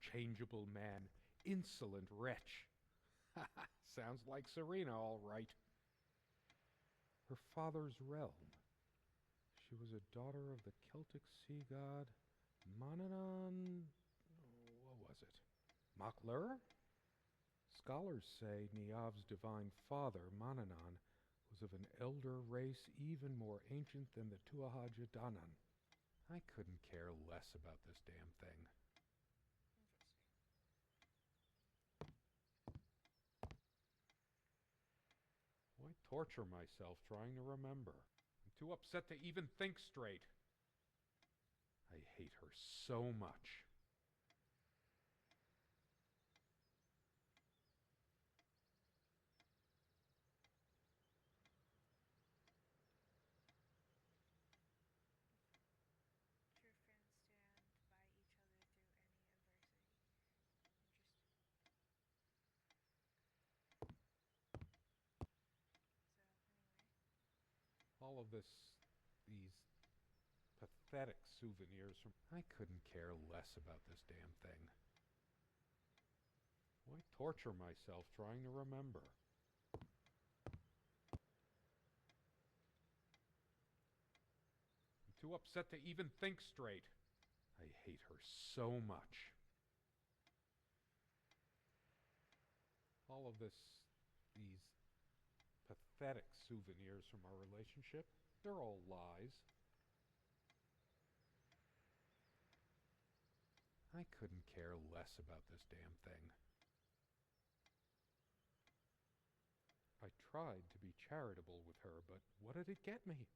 Changeable man, insolent wretch. Sounds like Serna, all right. Her father's realm. She was a daughter of the Celtic sea god Manannán. What was it? Maclur? Scholars say Niamh's divine father, Manannán, was of an elder race even more ancient than the Tuatha Danann. I couldn't care less about this damn thing. Why torture myself trying to remember? I'm too upset to even think straight. I hate her so much. True friends stand by each other through any adversity. Interesting. So, anyway. All of these pathetic souvenirs from. I couldn't care less about this damn thing. Why torture myself trying to remember? I'm too upset to even think straight. I hate her so much. All of these pathetic souvenirs from our relationship, they're all lies. I couldn't care less about this damn thing. I tried to be charitable with her, but what did it get me?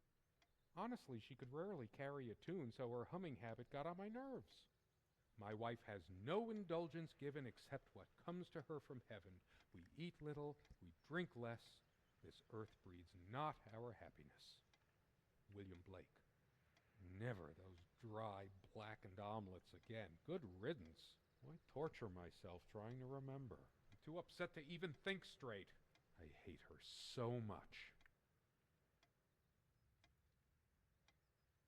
Honestly, she could rarely carry a tune, so her humming habit got on my nerves. My wife has no indulgence given except what comes to her from heaven. We eat little, we drink less. This earth breeds not our happiness. William Blake. Never those dry, blackened omelets again. Good riddance. Why torture myself trying to remember? I'm too upset to even think straight. I hate her so much. Can't even do anything with the wine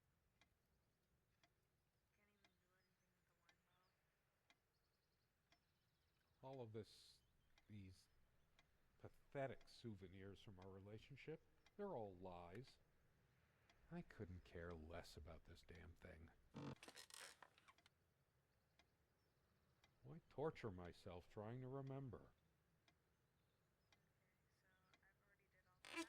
bottle. All of these pathetic souvenirs from our relationship, they're all lies. I couldn't care less about this damn thing. Why torture myself trying to remember? Okay,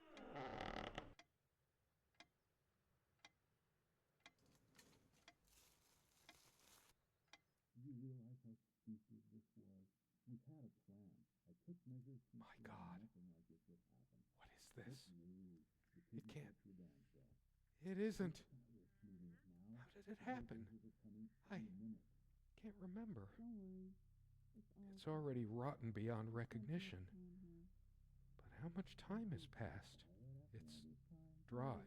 so I've already did all that. You realize how stupid this was? We had a plan. I took measures to My ensure God. nothing like this would happen. What is this? Just move. You It couldn't can't. touch your dance well. It isn't. Cyrus moving it now. How did it The happen? bulldozers are coming I any minute. can't remember. Don't worry. It's already rotten beyond recognition. Mhm. But how much time has passed? It's dry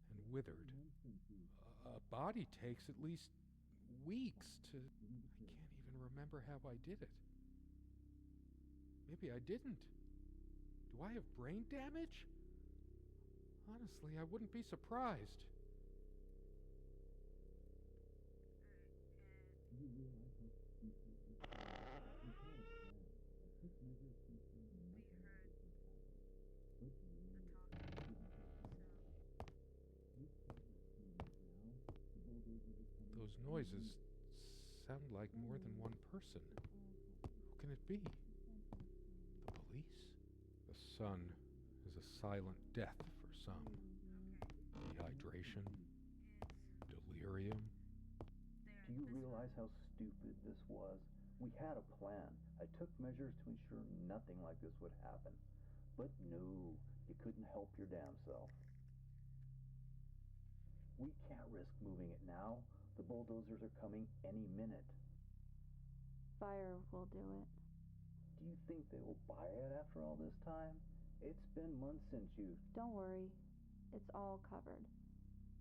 and withered. A body takes at least weeks to. I can't even remember how I did it. Maybe I didn't. Do I have brain damage? Honestly, I wouldn't be surprised. Do you realize how stupid this was? We had a plan. I took measures to ensure We nothing like heard this would happen. But the no, talking, you couldn't help your so dad. We can't risk moving it now. The bulldozers are coming Those any noises minute. sound like more than one person. Who can it be? The police? The sun is a silent death for some. okay. Dehydration, It's delirium. there. Do you This realize how stupid this was? We had a plan. I took measures to ensure nothing like this would happen. But no, you couldn't help your damn self. We can't risk moving it now. The bulldozers are coming any minute. Fire will do it. Do you think they will buy it after all this time? It's been months since you... Don't worry. It's all covered.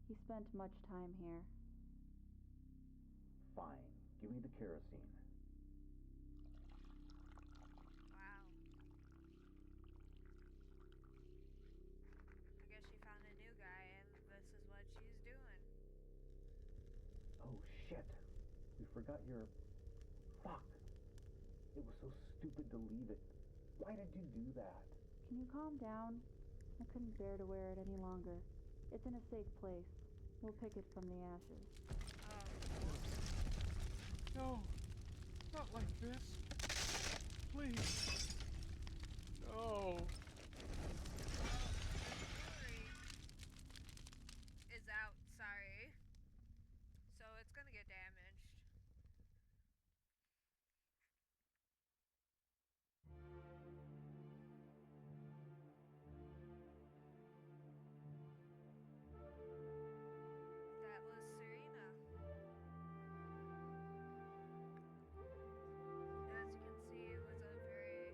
He spent much time here. Fine. Give me the kerosene. wow. I guess she found a new guy, and this is what she's doing. Oh, shit. We forgot your... Fuck. It was so stupid to leave it. Why did you do that? Can you calm down? I couldn't bear to wear it any longer. It's in a safe place. We'll pick it from the ashes. No, not like this. Please. No. Jewelry is out. Sorry. So it's gonna get damaged. That was Serena. As you can see, it was a very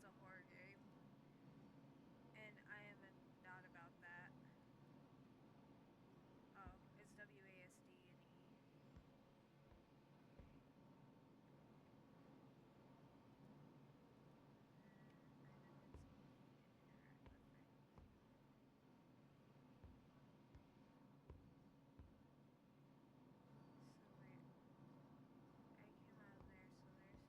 it's a horror game. And I am not about that. Oh, it's WASD and E. I know it's E and interact with things. So wait, I came out of there, so there's...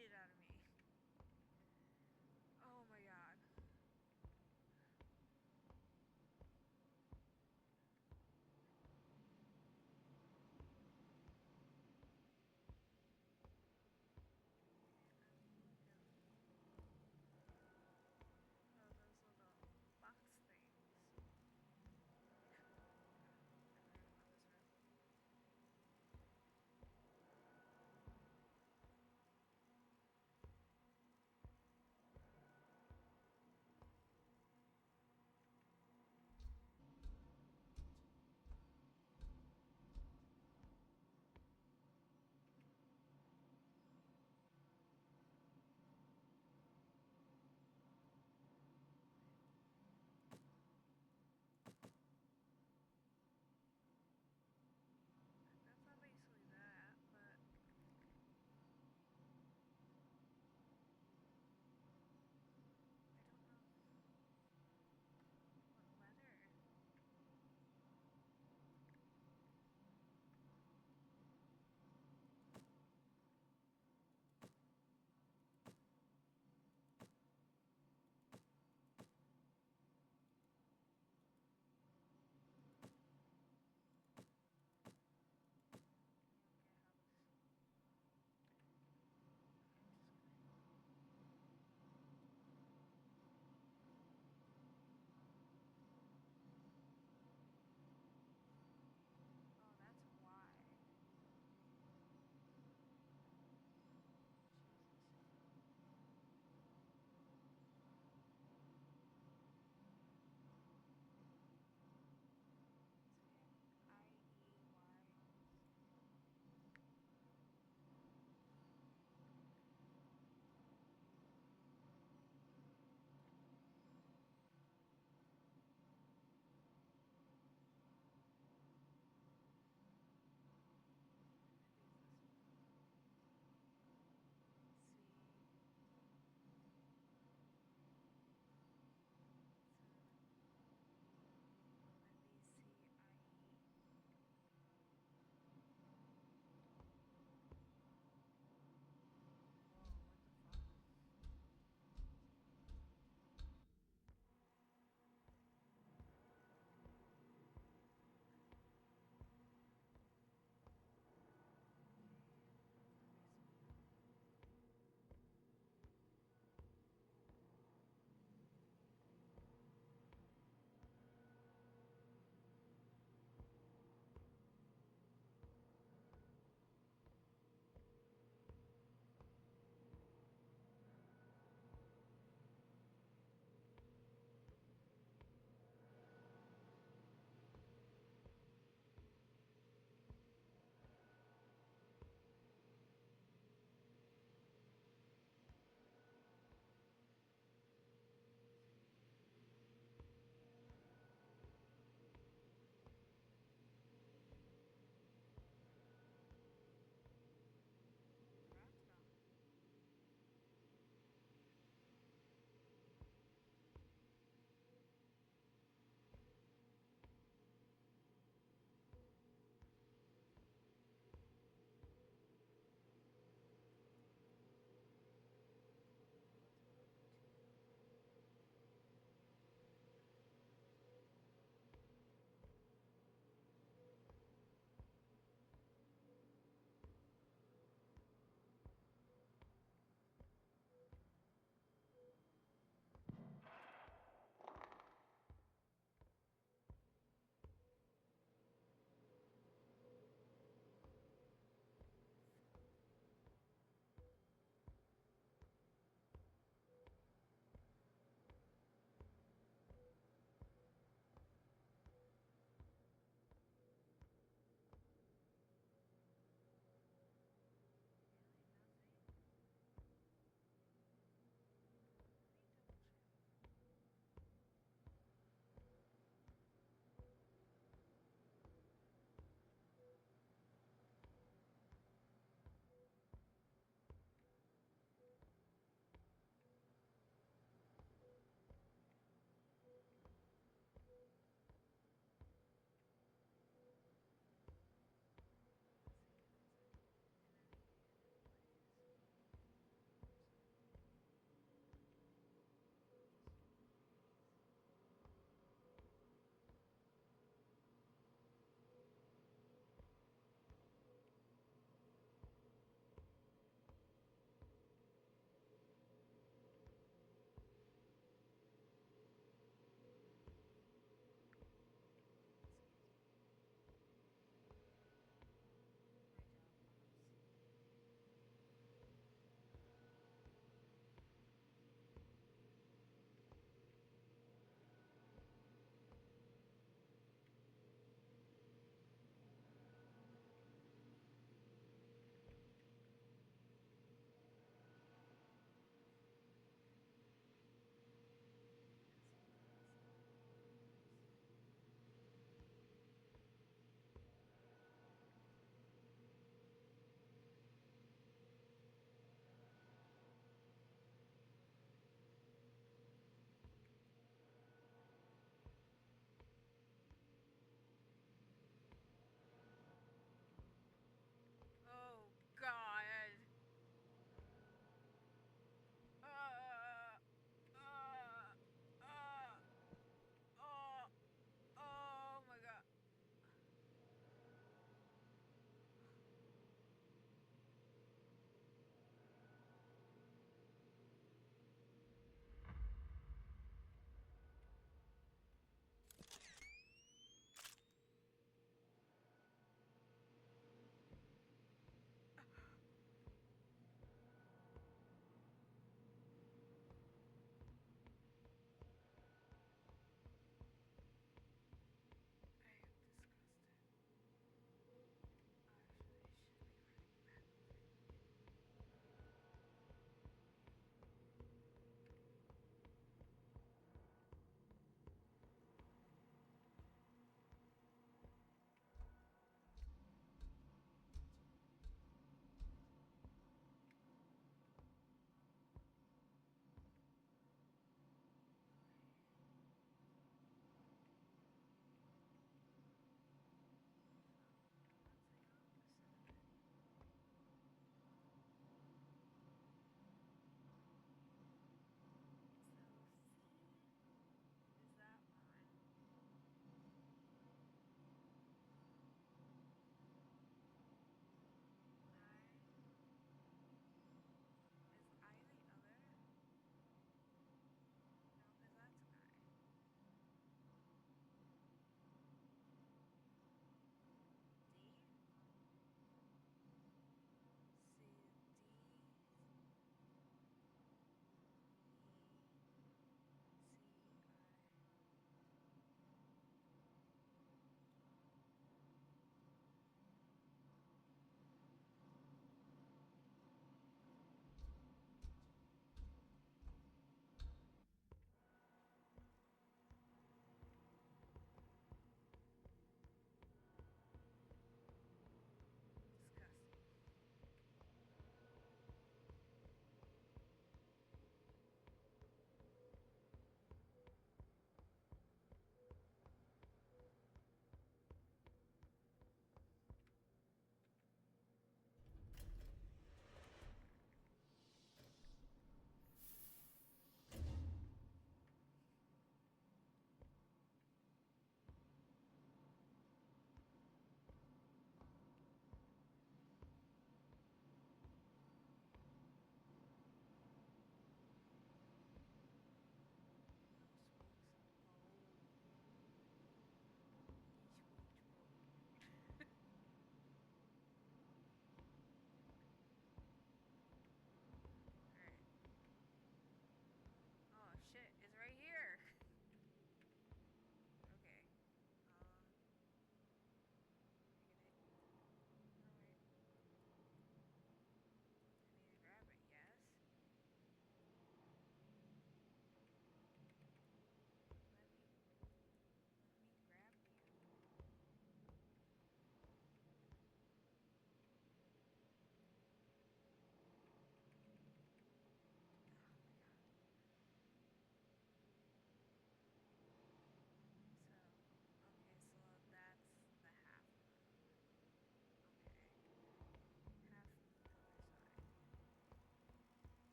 shit out of me. Oh my god. Yep. Oh, those little box things. Oh, I forgot about this room.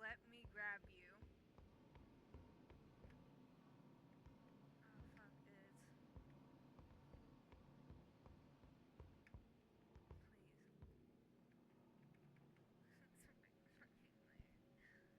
let me grab you. Oh, fuck it. Please. It's a big fucking thing. I fucking hate this, guys.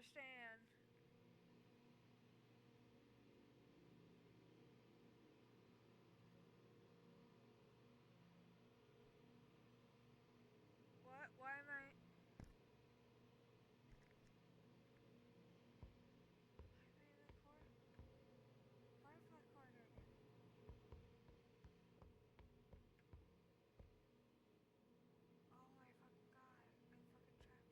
understand. What? Why am I... Why am I in that corner? Butterfly corner again. Oh my fucking god. I'm fucking trapped until I solve it.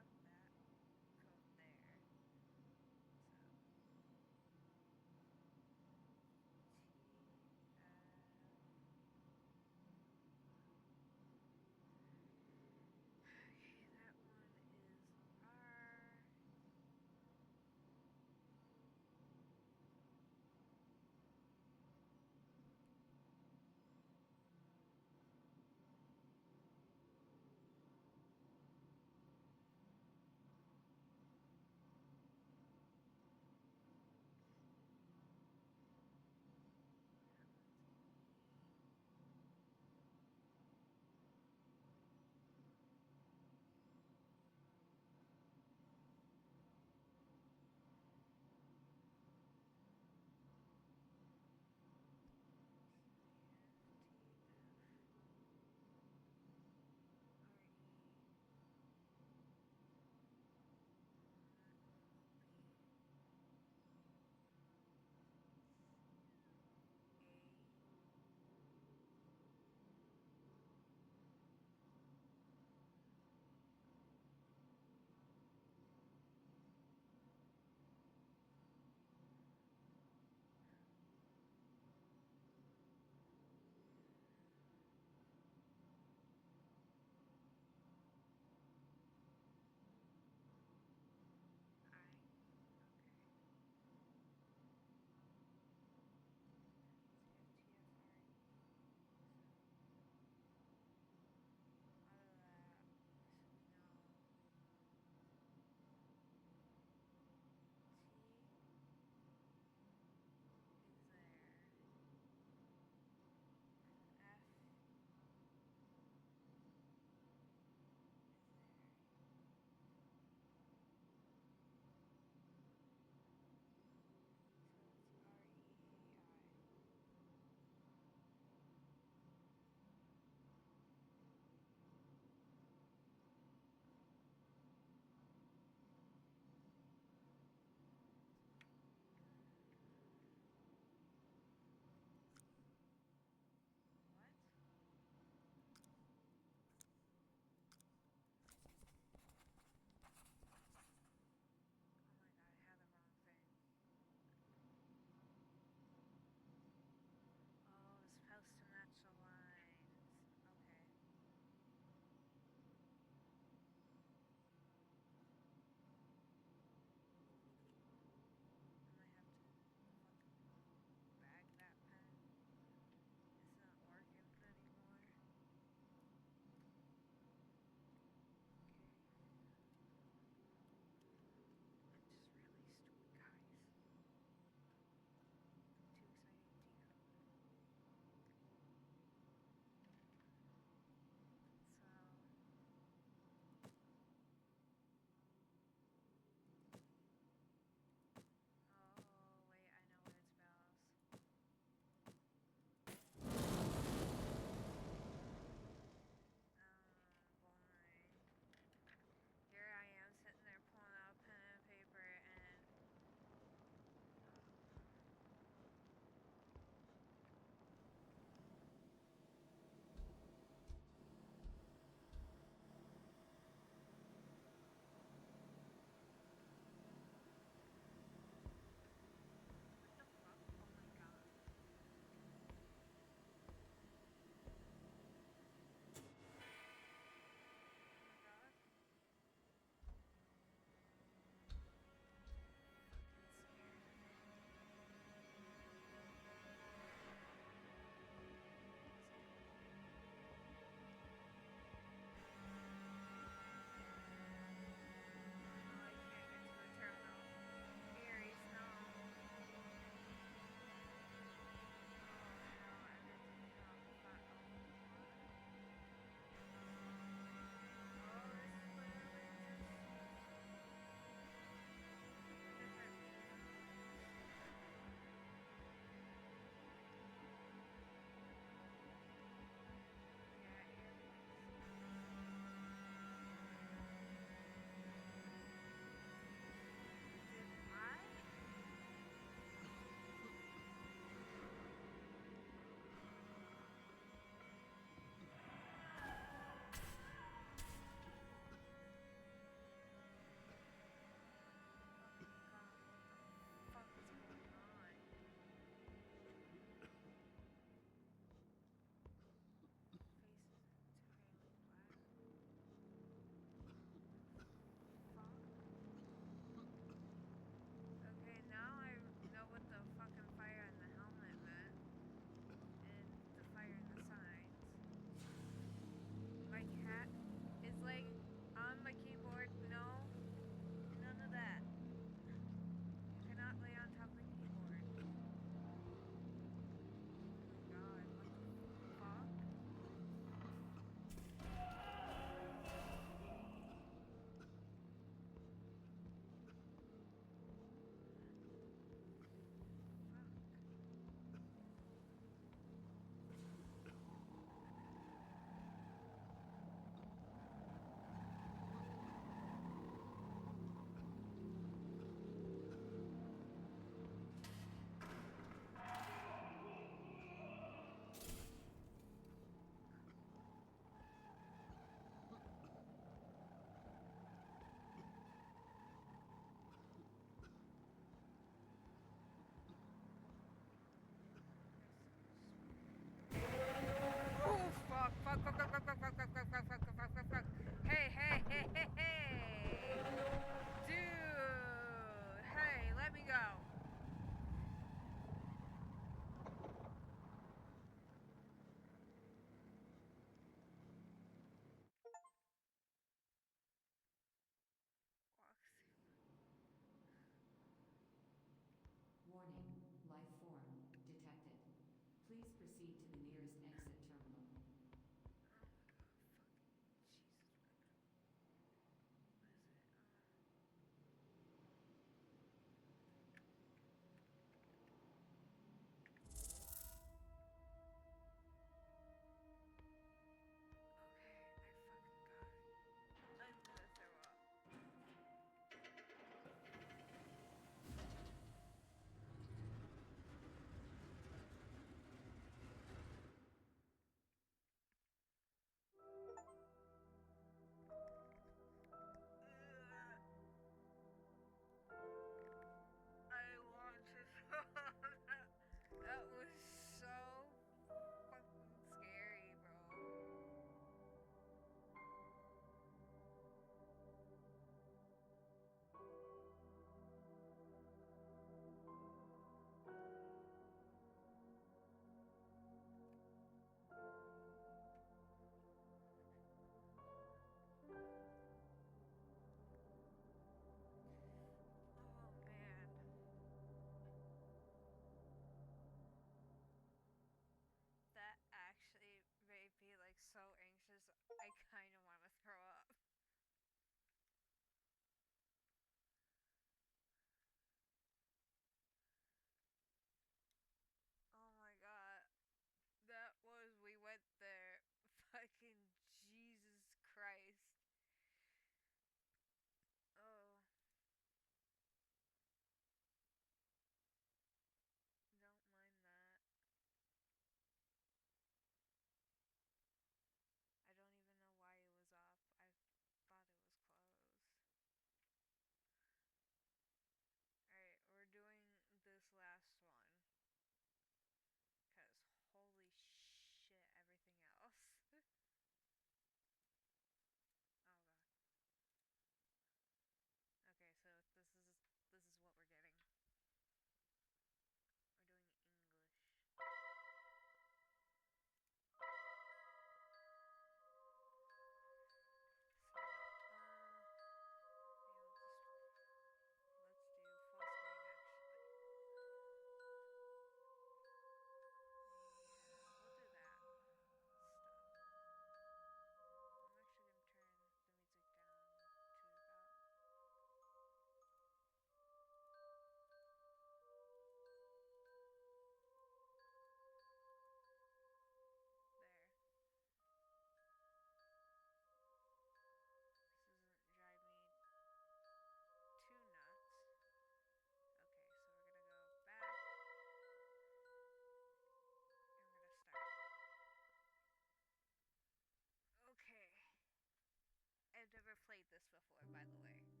by the way.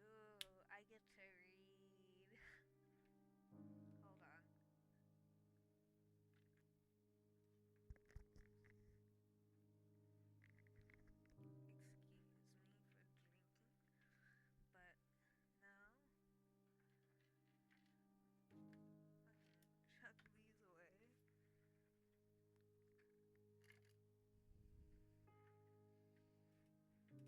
Ooh, I get to read. Hold on. Excuse me for drinking, but now I can chuck these away.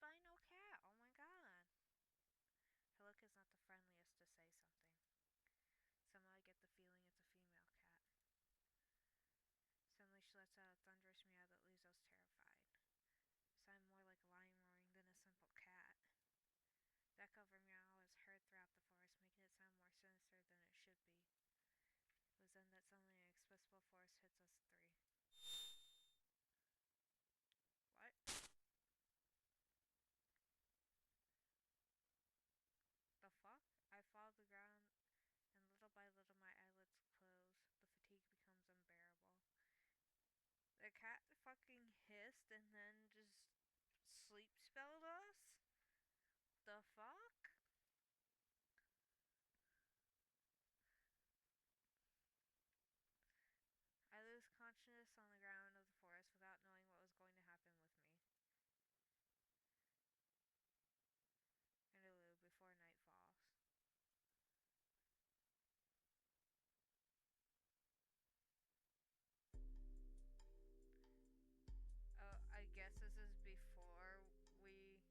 albino cat. Oh my god. Her look is not the friendliest to say something. Somehow I get the feeling it's a female cat. Suddenly she lets out a thunderous meow that leaves us terrified. It sounded more like a lion roaring than a simple cat. That cover meow is heard throughout the forest, making it sound more sinister than it should be. It was then that suddenly an inexplicable force hits us three. What? The fuck? I fall to the ground, and little by little my eyelids close. The fatigue becomes unbearable. The cat fucking hissed and then just sleep spelled us? The fuck? I lose consciousness on the ground of the forest without knowing what was going to happen with me. Interlude before night falls. Oh, I guess this is before we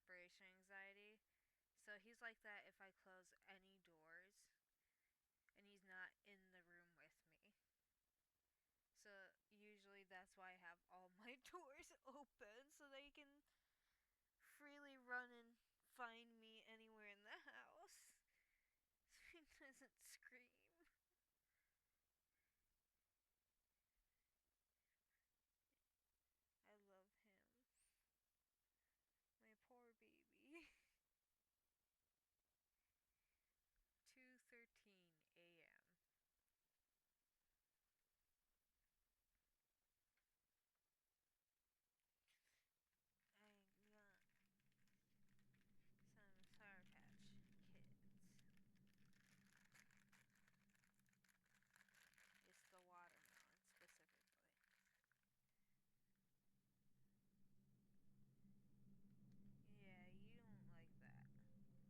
separation anxiety. So he's like that if I close any doors and he's not in the room with me. So usually that's why I have all my doors open so they can freely run and find me anywhere in the house. So he doesn't scream. I love him. My poor baby. 2:13 a.m. I got some Sour Patch Kids. It's the watermelon specifically. Yeah, you don't like that. Yay. Let me massage your ears.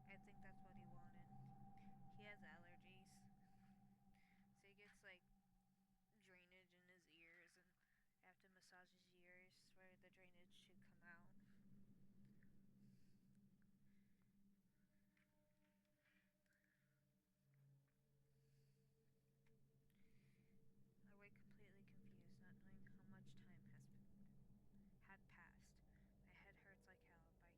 Okay. I think that's what he wanted. He has allergies. So he gets like drainage in his ears and I have to massage his ears where the drainage should come out. I wake completely confused, not knowing how much time had passed. My head hurts like hell, but I can't blame it. Fortunately, the pain goes away quickly, just as my confusion.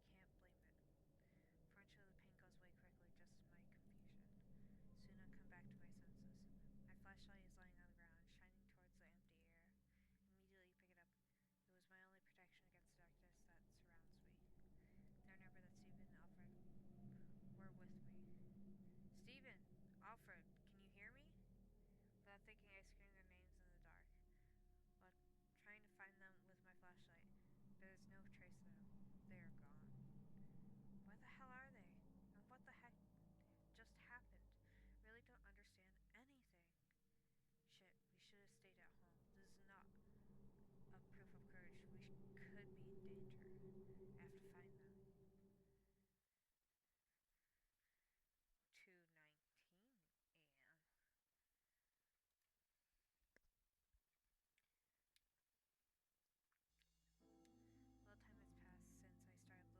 Soon I come back to my senses. My flashlight is lying on the ground, shining towards the empty air. Immediately pick it up. It was my only protection against the darkness that surrounds me. Then I remember that Stephen and Alfred were with me. Stephen! Alfred! Can you hear me? Without thinking, I screamed their names in the dark, while trying to find them with my flashlight. But there's no trace of them. They are gone. Where the hell are they? And what the heck just happened? Really don't understand anything. Shit, we should have stayed at home. This is not a proof of courage. We could be in danger. I have to find them. 2:19 a.m. A little time has passed since I started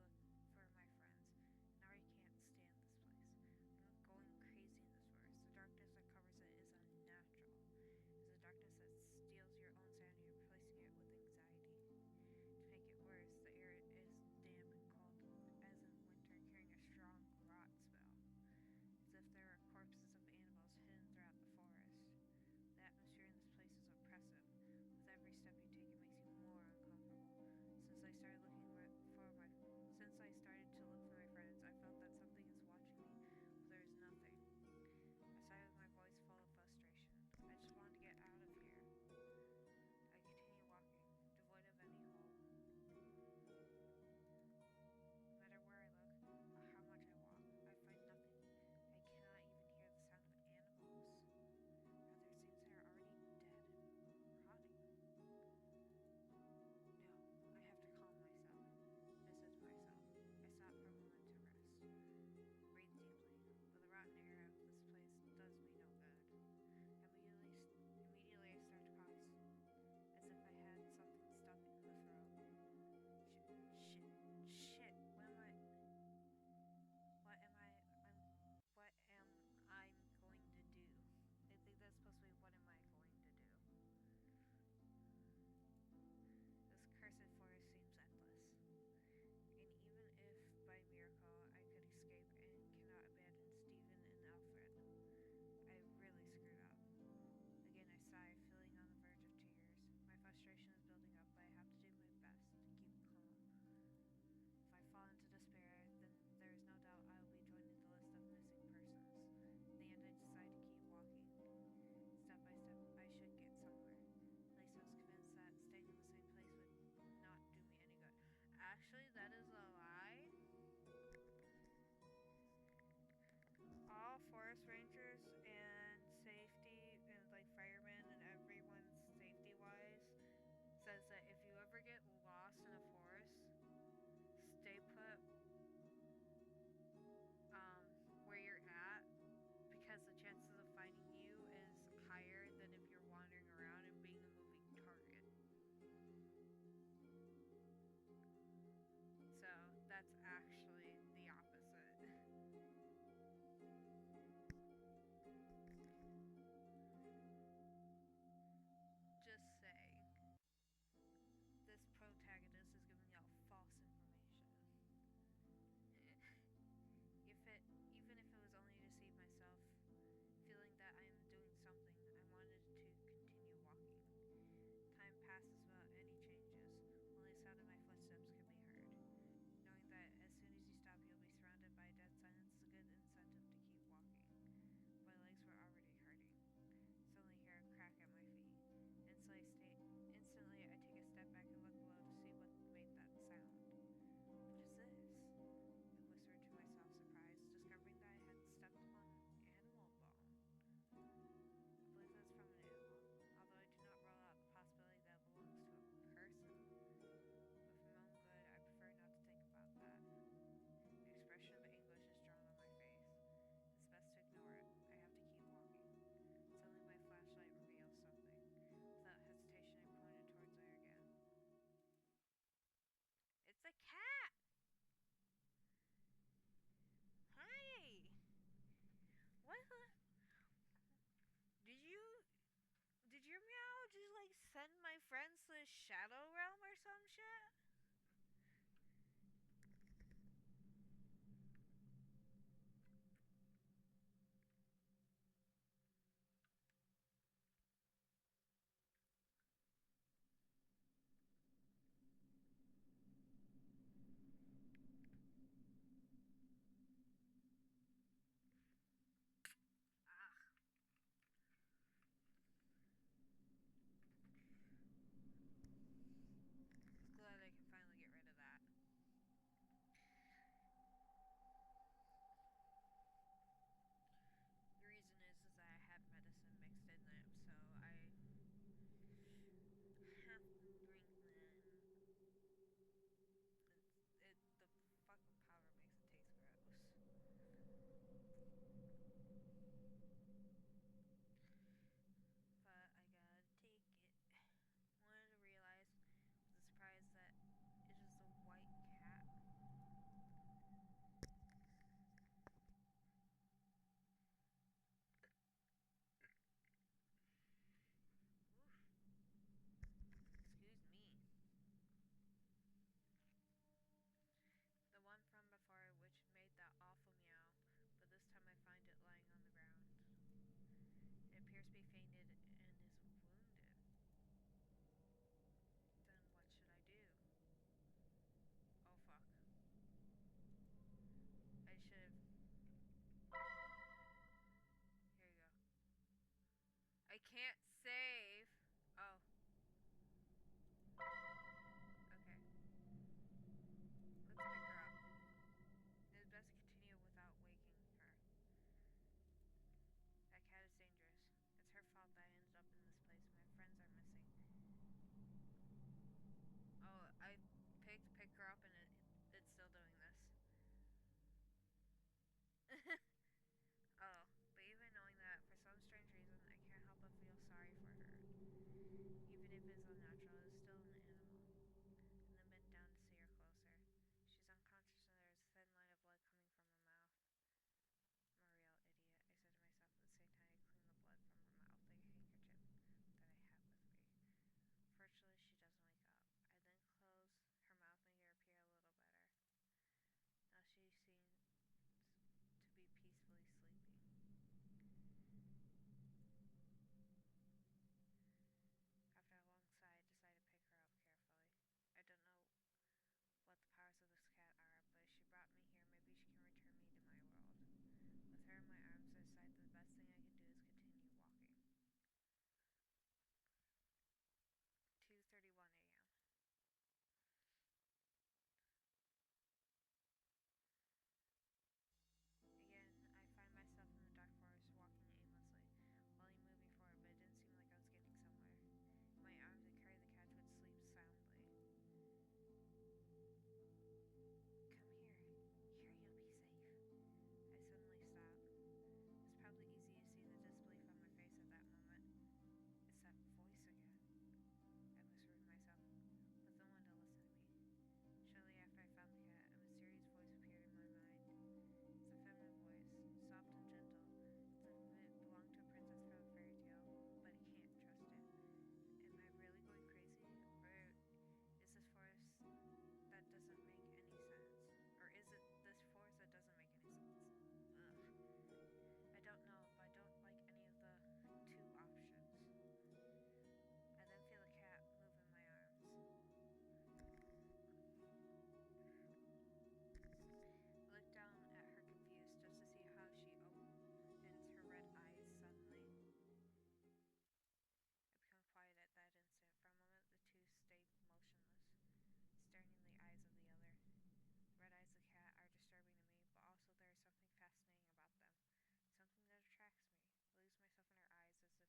send my friends to the Shadow Realm or some shit? Ah. Glad I can finally get rid of that. The reason is that I have medicine mixed in them, so I have to drink them. The fucking powder makes it taste gross. But I gotta take it. Wanted to realize, was surprised that it is a white cat. Oof. Excuse me. The one from before, which made that awful meow, but this time I find it lying on the ground. It appears to be fainted and is wounded. Then what should I do? Oh fuck. I should have. Here you go. I can't save. Oh. Okay. Let's pick her up. It is best to continue without waking her. That cat is dangerous. It's her fault that I ended up in this place. My friends are missing. Oh, I pick her up and it's still doing this. Oh, but even knowing that, for some strange reason, I can't help but feel sorry for her. Even if it's unnatural, it's still an animal. And then bent down to see her closer. She's unconscious and there's a thin line of blood coming from her mouth. I'm a real idiot, I said to myself at the same time I cleaned the blood from her mouth like a handkerchief that I had with me. Fortunately, she doesn't wake up. I then close her mouth, making her appear a little better. Now she seems to be peacefully sleeping. After a long sigh, I decided to pick her up carefully. I don't know what the powers of this cat are, but if she brought me here, maybe she can return me to my world. With her in my arms, I decided the best thing I can do is continue walking. 2:31 a.m. Again, I find myself in the dark forest walking aimlessly, only moving forward, but it didn't seem like I was getting somewhere. In my arms, I carried the cat to its sleep soundly. Come here. Here you'll be safe. I suddenly stopped. It's probably easy to see the disbelief on my face at that moment. It's that voice again. I whispered to myself, but no one to listen to me. Shortly after I found the cat, a mysterious voice appeared in my mind. It's a feminine voice, soft and gentle. It's as if it belonged to a princess from a fairy tale, but I can't trust it. Am I really going crazy? Or is this force that doesn't make any sense? Or is it this force that doesn't make any sense? Ugh. I don't know, but I don't like any of the two options. I then feel the cat move in my arms. I look down at her confused just to see how she opens her red eyes suddenly. I become quiet at that instant. For a moment, the two stay motionless, staring in the eyes of the other. The red eyes of the cat are disturbing to me, but also there is something fascinating about them. Something that attracts me. I lose myself in her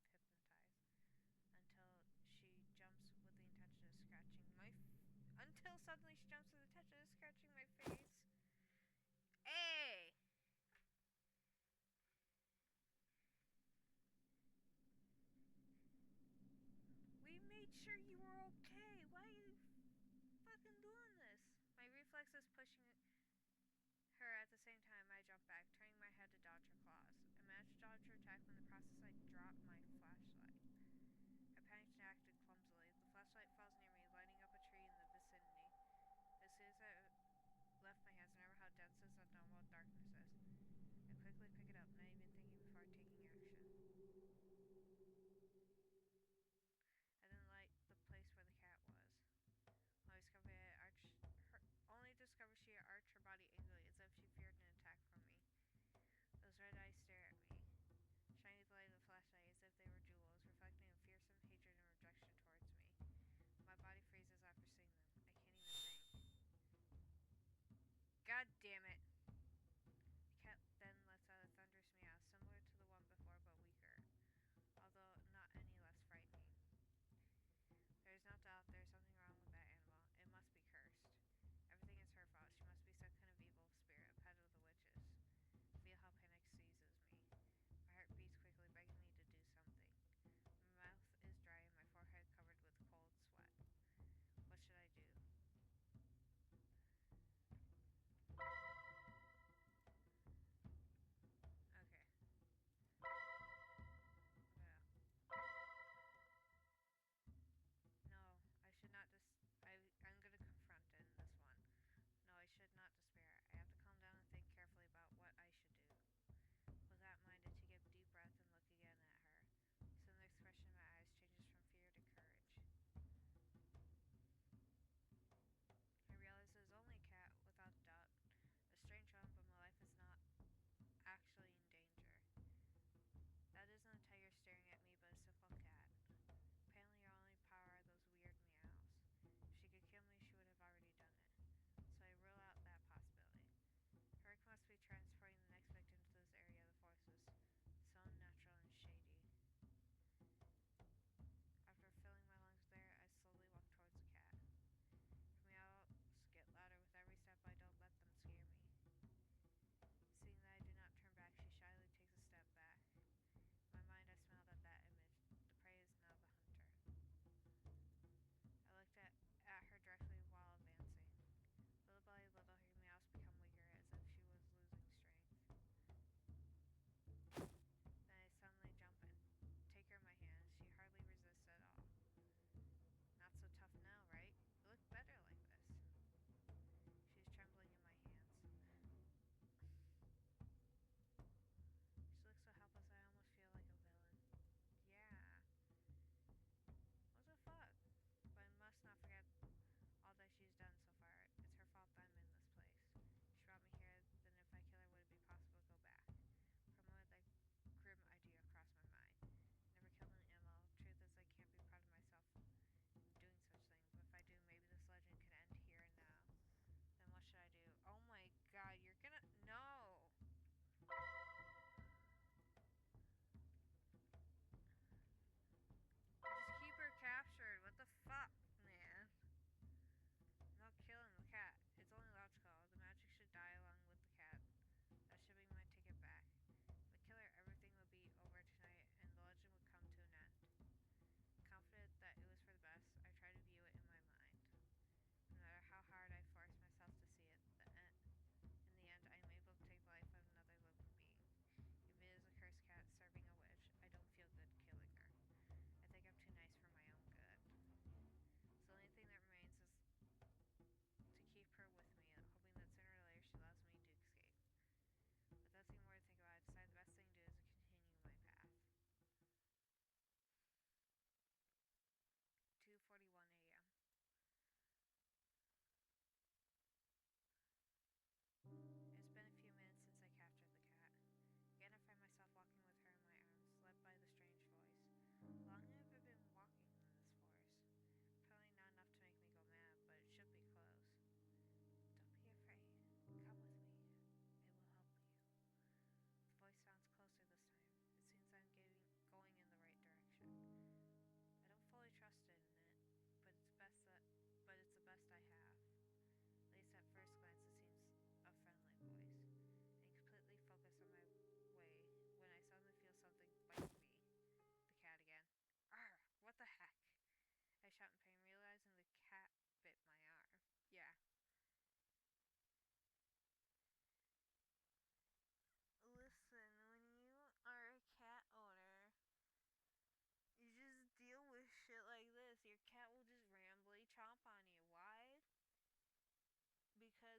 eyes as if hypnotized. Until she jumps with the intention of scratching my until suddenly she jumps with the intention of scratching my face. Hey! We made sure you were okay. Why are you fucking doing this? My reflex is pushing her at the same time. I jump back, turning my head to dodge her claws. I managed to dodge her attack when in the process I dropped my flashlight. I panicked and acted clumsily. as I left my hands, remember how dense this abnormal darkness is. I quickly pick it up, not even thinking before taking action. I then light the place where the cat was. Only discovered she had arched her body angrily as if she feared an attack from me. Those red eyes stare at me, shining the light of the flashlight as if they were jewels, reflecting a fearsome hatred and rejection towards me. My body freezes after seeing them. I can't even think. God damn it! The cat then lets out a thunderous meow, similar to the one before but weaker, although not any less frightening. There is no doubt there is something wrong with that animal. It must be cursed. Everything is her fault. She must be some kind of evil spirit, a pet of the witches. I feel how panic seizes me. My heart beats quickly, begging me to do something. My mouth is dry and my forehead covered with cold sweat. What should I do?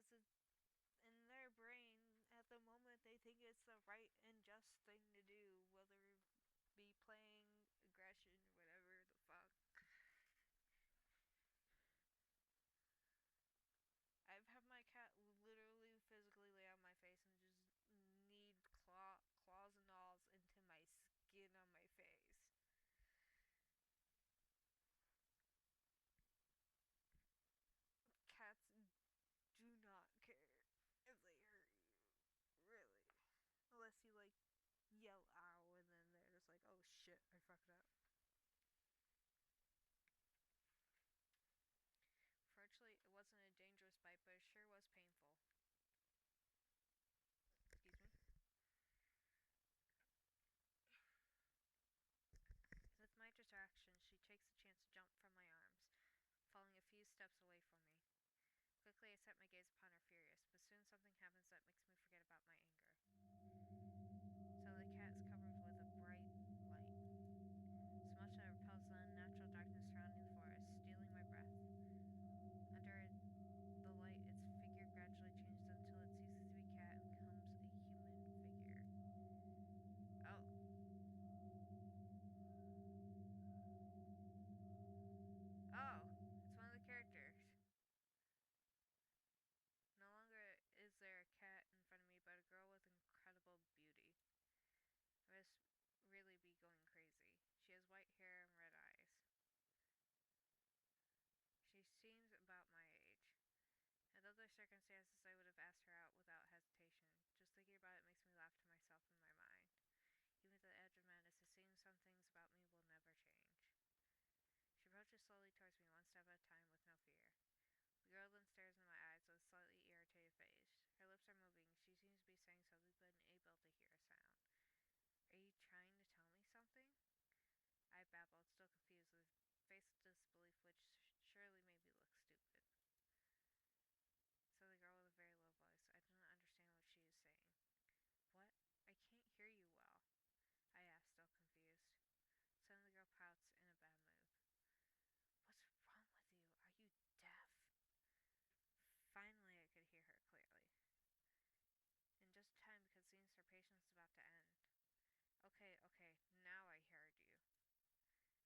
because in their brain, at the moment, they think it's the right and just thing to do, whether it be playing aggression or whatever the fuck. I've had my cat literally physically lay on my face and just need claws and nails into my skin on my face. Cats do not care if they hurt you, really. Unless you like yell ow and then they're just like, oh shit, I fucked up. Fortunately, it wasn't a dangerous bite, but it sure was painful. Excuse me. With my distraction, she takes the chance to jump from my arms, falling a few steps away from me. Quickly, I set my gaze upon her, furious, but soon something happens that makes me forget about my anger. Suddenly, the cat is covered with a bright light, so much that it repels the unnatural darkness surrounding the forest, stealing my breath. Under the light, its figure gradually changes until it ceases to be a cat and becomes a human figure. Oh. Oh, it's one of the characters. No longer is there a cat in front of me, but a girl with incredible beauty. I must really be going crazy. She has white hair and red eyes. She seems about my age. In other circumstances, I would have asked her out without hesitation. Just thinking about it makes me laugh to myself in my mind. Even at the edge of madness, it seems some things about me will never change. She approaches slowly towards me, one step at a time, with no fear. The girl then stares into my eyes with a slightly irritated face. Her lips are moving. She seems to be saying something, but unable to hear a sound. Are you trying to tell me something? I babbled, still confused, with a face of disbelief which surely made me look stupid. Said the girl with a very low voice. I do not understand what she is saying. What? I can't hear you well, I asked, still confused. Suddenly the girl pouts in a bad mood. What's wrong with you? Are you deaf? Finally, I could hear her clearly. In just time, because it seems her patience is about to end. Okay, now I heard you,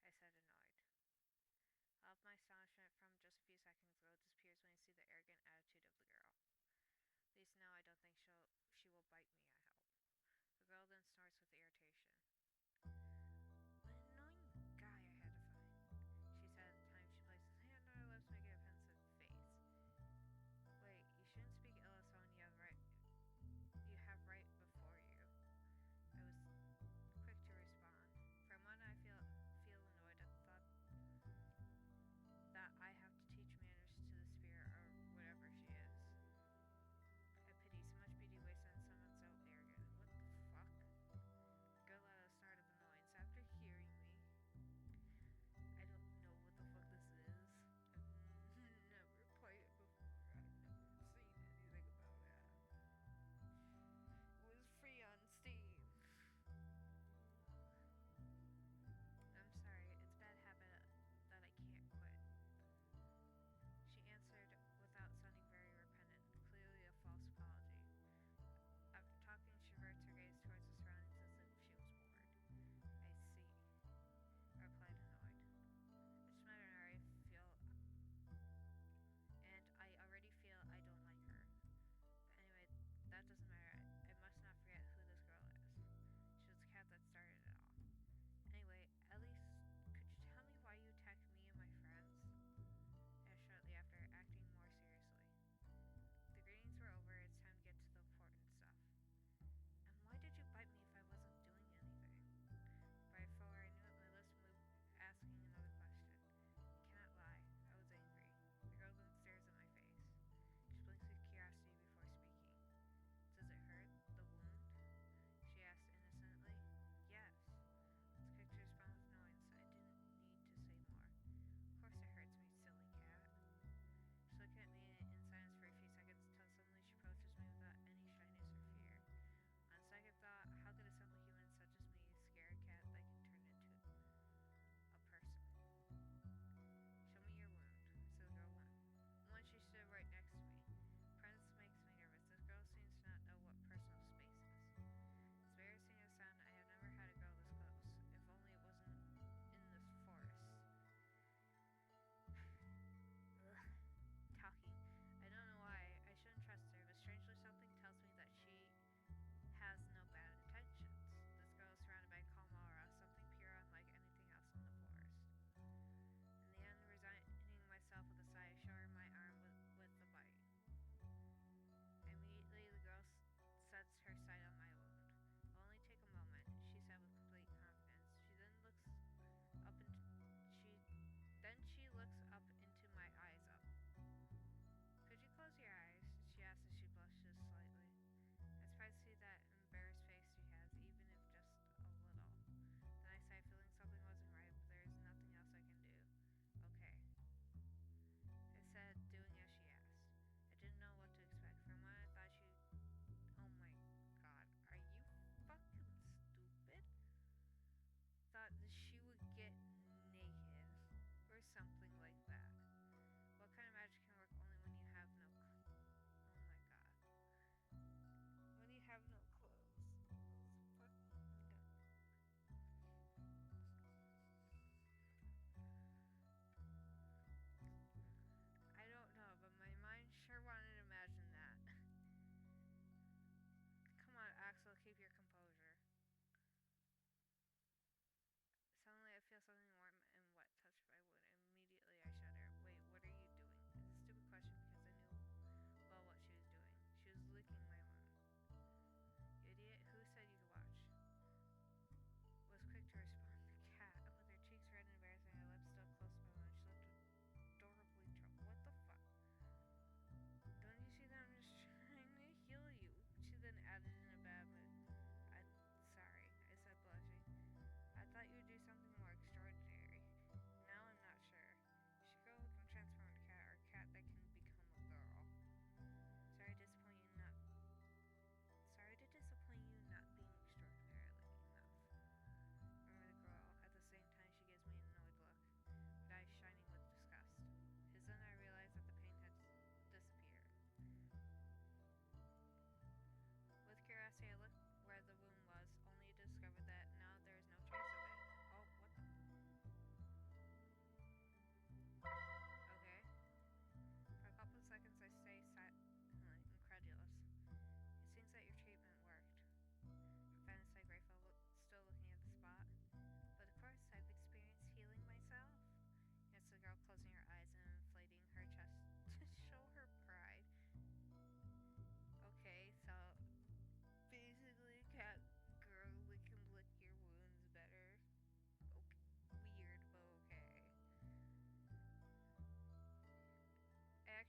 I said, annoyed. All of my astonishment from just a few seconds ago disappears when I see the arrogant attitude of the girl. At least now I don't think she will bite me, I hope. The girl then snorts with irritation. What an annoying guy I had to find, she said at the time she placed his hand on her lips, making a pensive face. Wait, you shouldn't speak ill of someone you have right before you. I was quick to respond. For a moment I feel annoyed at the thought that I have to teach manners to the spirit or whatever she is.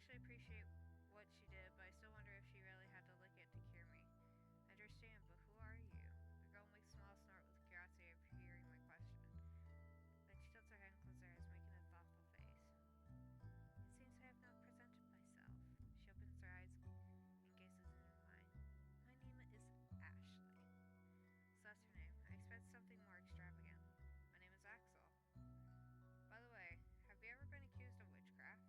actually appreciate what she did, but I still wonder if she really had to lick it to cure me. I understand, but who are you? The girl makes a small snort with curiosity of hearing my question. Then she tilts her head and closes her eyes, making a thoughtful face. It seems I have not presented myself. She opens her eyes and gazes into mine. My name is Ashley. So that's her name. I expect something more extravagant. My name is Axel. By the way, have you ever been accused of witchcraft?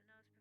that nose